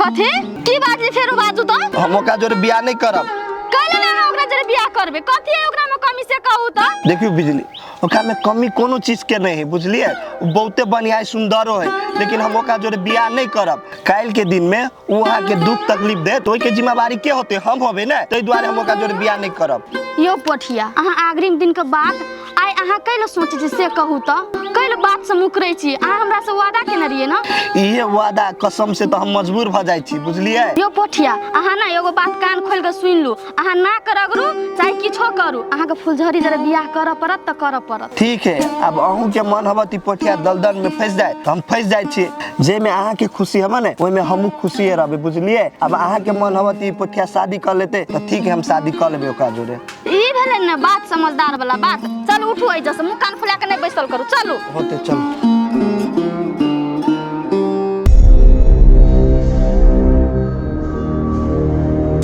कथि की बात ले फेरो बाजू त हम ओका जोरे बियाह नहीं करब। काल्हे ना ओकरा जरे बियाह करबे कथि है ओकरा में कमी से कहू त देखियो बिजली ओका में कमी कोनो चीज के नहीं है बुझलिए बहुते बढ़िया सुंदरो है लेकिन हम ओका जोरे बियाह नहीं करब। काल के दिन में वो अहाँ के दुख तकलीफ दे तो के जिम्मेवारी के होते हम होबे ना तै द्वारे हम ओका जोरे बियाह नहीं करब। यो पठिया अहाँ अग्रिम दिन के बात आइ अहाँ कैले सोचे छी से कहू त कैले बात से मुकरै छी अहाँ हमरा से वादा केने रहिए ना इहे वादा कसम से तो हम मजबूर भ जाई छी बुझलिए। यो पठिया अहाँ ना एगो बात कान खोल के सुन लू अहाँ ना करगरू चाहे किछो करू अहाँ के फुलझड़ी जरे बियाह कर परत त कर परत। ठीक है अब अहू के मन हबती पठिया दलदल में फंस जाए तो हम फंस जाए छी जे में अहाँ के खुशी हम ने ओइ में हमहू खुशी रहबे बुझलिए। अब अहाँ के मन हबती पठिया शादी कर लेते तो ठीक है हम शादी कर लेबे ओका जोरे। ई भेले ना बात समझदार वाला बात। चल उठो ए जस मुंह कान फुला के नहीं बैसल करू चलो होते चलो।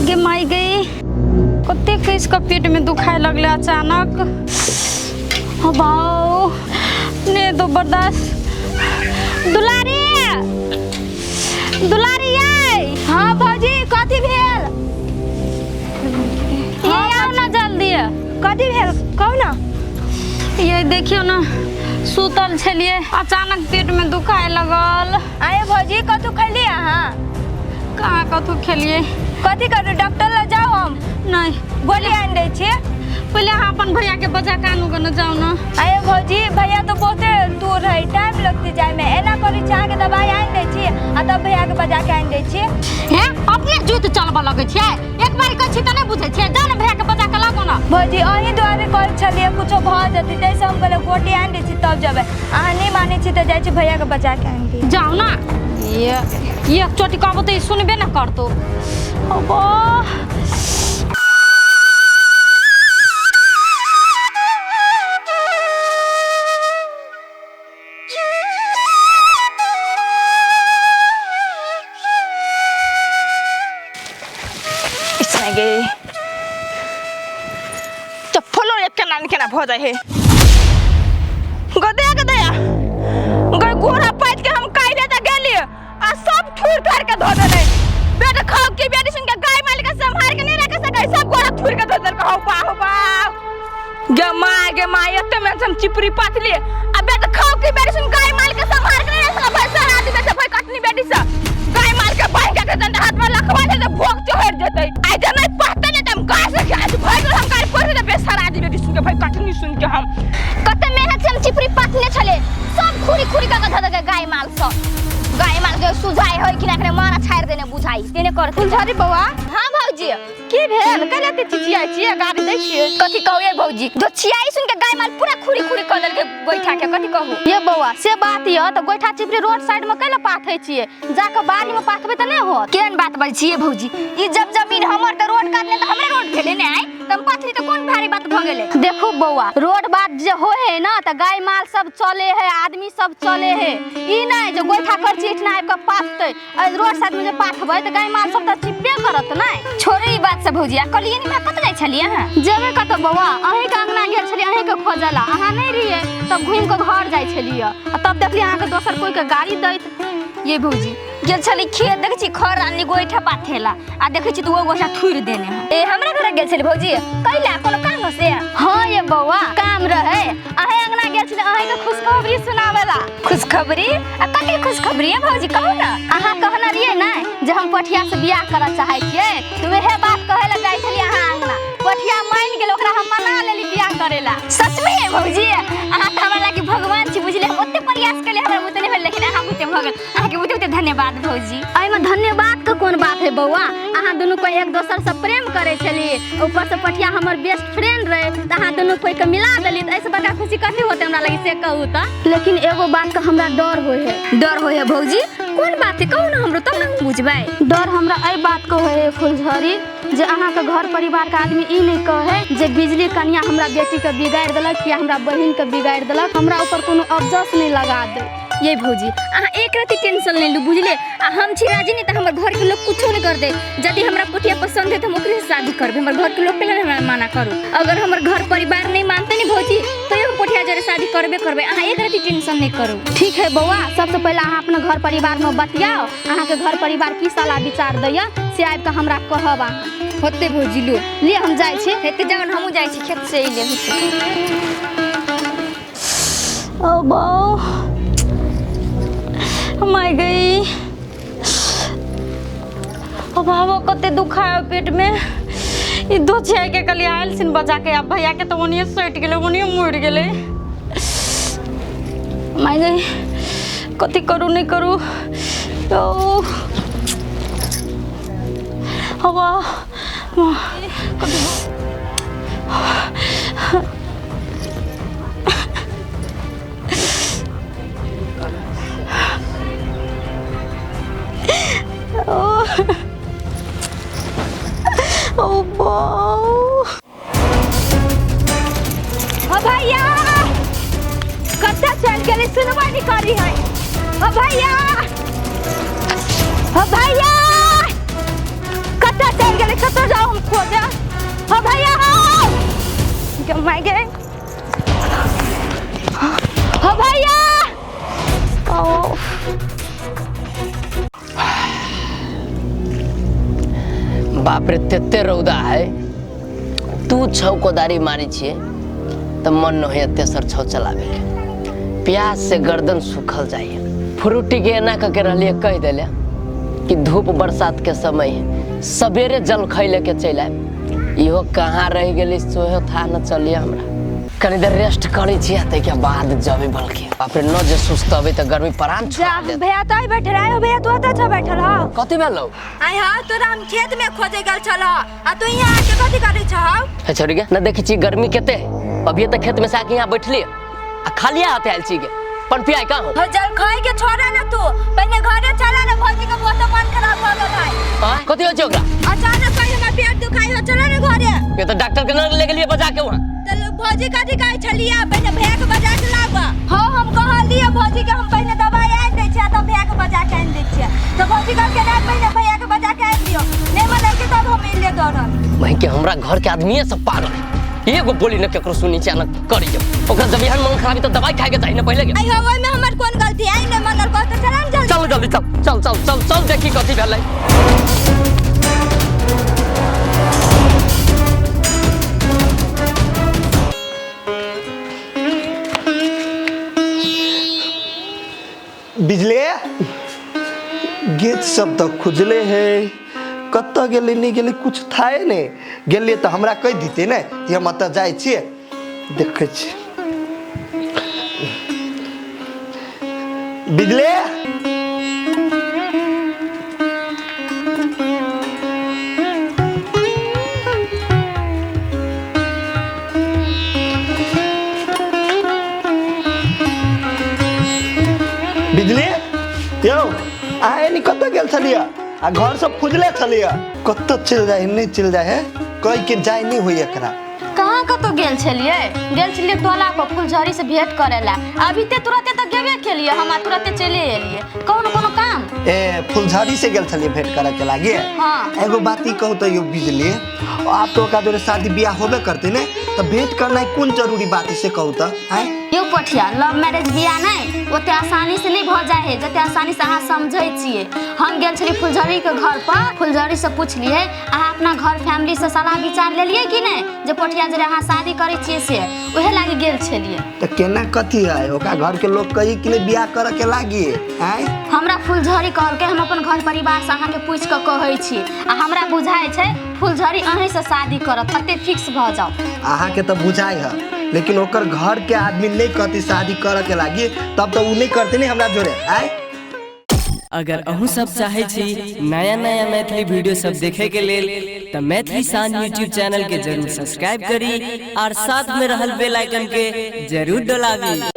गे माई गई कते के इसका पेट में दुखाए लगले अचानक बाओ ने तो बर्दाश्त दुलारी दुलारी ये हां भौजी कथि भेल ये आओ ना जल्दी कथि भेल कहू ना। ये देखियो ना सुतल छलिए अचानक पेट में दुखाए लगल। आए भौजी कथु खैली अहाँ कहाँ कथु खेलिए कथि करू डॉक्टर ल जाओ हम नहीं गोली आन दै छी पहले अहाँ अपन भैया के बजा कानू गन जाओ ना। आए भौजी भैया तो बहुते दूर है टाइम लगती जाए में एना करी चाह के दवाई आन दै छी आ तब भैया के बजा के आन दै छी। हैं अपने जुत चलबा लगे छै एक बार कहै छी त नहीं बुझै छै जान भैया के बजा के लागो ना। भौजी अहीं द्वारे कल छलिए कुछो भ जति तैसे हम कहले गोटी आन दै छी तब जबे अहाँ नहीं माने छी त जाय छी भैया के बजा के आन दै जाओ ना। ये एक चोटी कहबो त सुनबे ना करतो। अबो गे चप्पलो एक के नान के ना भ जाए है गदया गदया गय गोरा पाइट के हम काई दे त गेली आ सब ठूर ठार के धो देले बेटा खाओ के बेटी सुन के गाय मालिक संभाल के नहीं रख सकै सब गोरा ठूर के धो देल कहौ पा गे माय एते में हम चिपरी पातली आ बेटा खाओ के बेटी सुन गाय मालिक संभाल के नहीं रख सकै भाई सारा आदमी से भाई कटनी बेटी से गाय मार के बाई के दंड हाथ में लखवा दे तो भोग चढ़ जतै आई जने पहते ने हम गाय से आज भाई हम गाय पर दे बेसारा आदमी बेटी सुन के भाई कटनी सुन के हम कते मेहनत से हम चिपरी पातले छले सब खुरी खुरी का धध के गाय माल के सुझाई होय कि ना मारा छाड़ देने बुझाई तेने कर फुलझड़ी बौआ। हां भौजी की भेल कले ते चिचियाई छिए गाड़ी दै छिए कथि कहू भौजी जो चियाई सुन के गाय माल पूरा खुरी खुरी कर लेल के गोइठा के कथि कहू ये बौआ से बात य त गोइठा चिपरी रोड साइड में कैला पाथै छिए जाके बाड़ी में पाथबे त नहीं हो केन बात बल छिए भौजी ई जब जमीन हमर त रोड काटले त हमरे रोड भेले ने आई तम पाथली त कोन भारी बात भ गेले। देखो बौआ रोड बात जे होय है ना त गाय माल सब चले है आदमी सब चले है ई नहीं जो गोइठा कर छी इतना आब के पाथतै रोड साइड में जे पाथबै त गाय माल सब त चिपबे करत नहीं। छोड़े ई बात से भौजी कलिए नहीं कत जाय छलिए हां जेबे कत बौआ अहीं के अंगना गेल छलिए अहीं के खोजला अहाँ नहीं रहिए तब घूम के घर जाय छलिए तब देखलिए अहाँ के दोसर कोई के गाड़ी दैत ये भौजी गेल छली खेत देखे छी खर आनी गोइठा पाथेला आ देखे छी तू वो गोइठा थुर देने हैं ए हमरा घर गेल छली भौजी कैला कोनो काम से हां ये बौआ काम रहे अहे अंगना गेल छली अहे के खुशखबरी सुनावेला खुशखबरी आ कथि खुशखबरी है भौजी कहू ना अहा कहना रिए ना जे हम पठिया से बियाह करऽ चाहै छियै तू वहे बात कहे ला जाय छली अहा अंगना पठिया मान गेल ओकरा हम मना लेली बियाह करेला सच में है भौजी अहा त हमरा लागी भगवान छी बुझले हम ओते प्रयास केले हमरा बुते नहीं भेल लेकिन अहा बुते भगल अहा के बुते धन्यवाद भौजी आई में धन्यवाद का कौन बात है बौआ अहा दोनों कोई एक दोसर से प्रेम करे छली ऊपर से पठिया हमर बेस्ट फ्रेंड रहे त अहा दोनों कोई के मिला देली त ऐसे बड़का खुशी कथि होते हमरा लगी से कहू त लेकिन एगो बात का हमरा डर होय है भौजी कौन बात है कहू ना हमरो तब ना बुझबै डर हमरा ए बात को है फुलझड़ी जे अहाँ के घर परिवार का आदमी ई नहीं कहे जे बिजली कन्या हमरा बेटी के बिगाड़ देलक या हमरा बहिन के बिगाड़ देलक हमरा ऊपर कोनो अफजस नहीं लगा दे ये भौजी अहा एक राती टेंशन नहीं लू बुझले आ हम छी राजी नहीं त हमर घर के लोग कुछो नहीं कर दे यदि हमरा पठिया पसंद है त हम ओकरे से शादी करबे हमर घर के लोग के हमरा मना करू अगर हमर घर परिवार नहीं मानते नहीं भौजी तो ये पठिया जरे शादी करबे अहा एक राती टेंशन नहीं करू ठीक है बौआ सबसे पहले अहाँ अपना घर परिवार में बतियाओ अहाँ के घर परिवार की साला विचार दैया से आबि के हमरा कहब अहाँ होते भौजी लो ले हम जाय छी हेते जगन हमहु जाय छी खेत से ले ओ बाऊ मैं गई अब हवा कते दुखायो पेट में ई दो छे के कली आयल सिन बजा के अब भैया के तो ओनिए सट गेले ओनिए मुड़ गेले मैं गई कति करू नहीं करू ओ हवा ओ बाऊ भैया कत्ता चल गेले सुनबा नहीं करी है भैया भैया कत्ता चल गेले कत्ता जाओ हम खोजा भैया के माय गे भैया ओ बाप रे तेते रौदा है तू छौ कोदारी मारी छिए त मन न होय तेसर छौ चलावे के प्यास से गर्दन सूखल जाए फ्रूटी के एना क के रहलिए कह देले कि धूप बरसात के समय है सवेरे जल खैले के चल आए इहो कहाँ रह गेली सोहे था न चलिए हमरा कनी देर रेस्ट करै छिए त के बाद जबे बलके बाप रे न जे सुस्त अबे त गर्मी परान छोड़ दे भैया तो आई बैठल है भैया तू आता छ बैठल हो कथि भेलौ आई हां तोरा हम खेत में खोजे गल छल आ तू यहां आके कथि करै छ छोड़ी गे न देखी छी गर्मी केते अभी तक खेत में से आके यहाँ बैठली आ खालिया आते आयल छी गे पन पियाई का हो जल खाई के छोड़ा ना तू पहले घरे चला ना भौजी के बहुत मन खराब हो गल भाई हां कथि हो छै ओकरा अचानक कहीं हमर पेट दुखाई हो चला ना घरे ये तो डॉक्टर के न ले गेलिए बजा के वहां तो भौजी कथि कहै छलिया पहले भैया के बजा के लाबा हां हम कहलिए भौजी के हम पहले दवाई आन दै छियै तब भैया के बजा के आन दै छियै तो भौजी कहलकै ना पहले भैया के बजा के आन दियो नहीं मन के तब हम ले दौड़ल वहीं के हमरा घर के आदमी सब पागल है एगो बोली न केकरो सुनी छै न करी जब ओकरा जब यहाँ मन खराब तो दवाई खाए के चाहिए न पहले के आई हो ओय में हमर कोन गलती आई न मनल को तो चला जल्दी चल जल्दी चल देखी कथि भेलै बिजली गेट सब तो खुजले है कत गेले नहीं गेले कुछ था नहीं गेलिए तो हमरा कह दीते ने कि हम अत जाए छिए देखे छी बिजली बिजली यो आए नहीं कत गेल छलिया आ घर सब खुजले छलिया कत चल जाए नहीं चल जाए है कह के जाए नहीं हुई एकरा कहाँ कतो गेल छलिए टोला को फुलझड़ी से भेंट करेला अभी ते तुरंते तो गेबे केलिए हम तुरंते चले एलिए कोनो काम ए फुलझड़ी से गेल छलिए भेंट करे के लागे हां एगो बात ही कहू तो यो बिजली आप तो का जोरे शादी ब्याह होबे करते ने तो भेंट करना कौन जरूरी बात से कहू तो हैं यो पोठिया लव मैरिज बियाह नहीं ओते आसानी से नहीं भ जाए है जते आसानी से अहाँ समझै छियै। हम गेल छली फुलझड़ी के घर पर, फुलझड़ी से पूछलिए अहाँ अपना घर फैमिली से सलाह विचार लेलिए कि नहीं जे पोठिया जे अहाँ शादी करै छियै से ओहे लागी गेल छलिए। तो केना कथी है ओका घर के लोग कही कि बियाह करे के लागी हैं? हमरा फुलझड़ी कहलकै हम अपन घर परिवार से अहाँ के पूछ के कहै छी आ हमरा बुझाय छै फुलझड़ी अहीं से शादी करत कते फिक्स भ जाओ। अहाँ के तो बुझाई है लेकिन ओकर घर के आदमी नहीं कहती शादी करे के लागी तब तो उ नहीं करते नहीं हमरा जोड़े आय। अगर अहूँ सब चाहे छी नया नया मैथिली वीडियो सब देखे के लेल तो मैथिली साँझ यूट्यूब चैनल के जरूर सब्सक्राइब करी और साथ में रहल बेल आइकन के जरूर दबावी।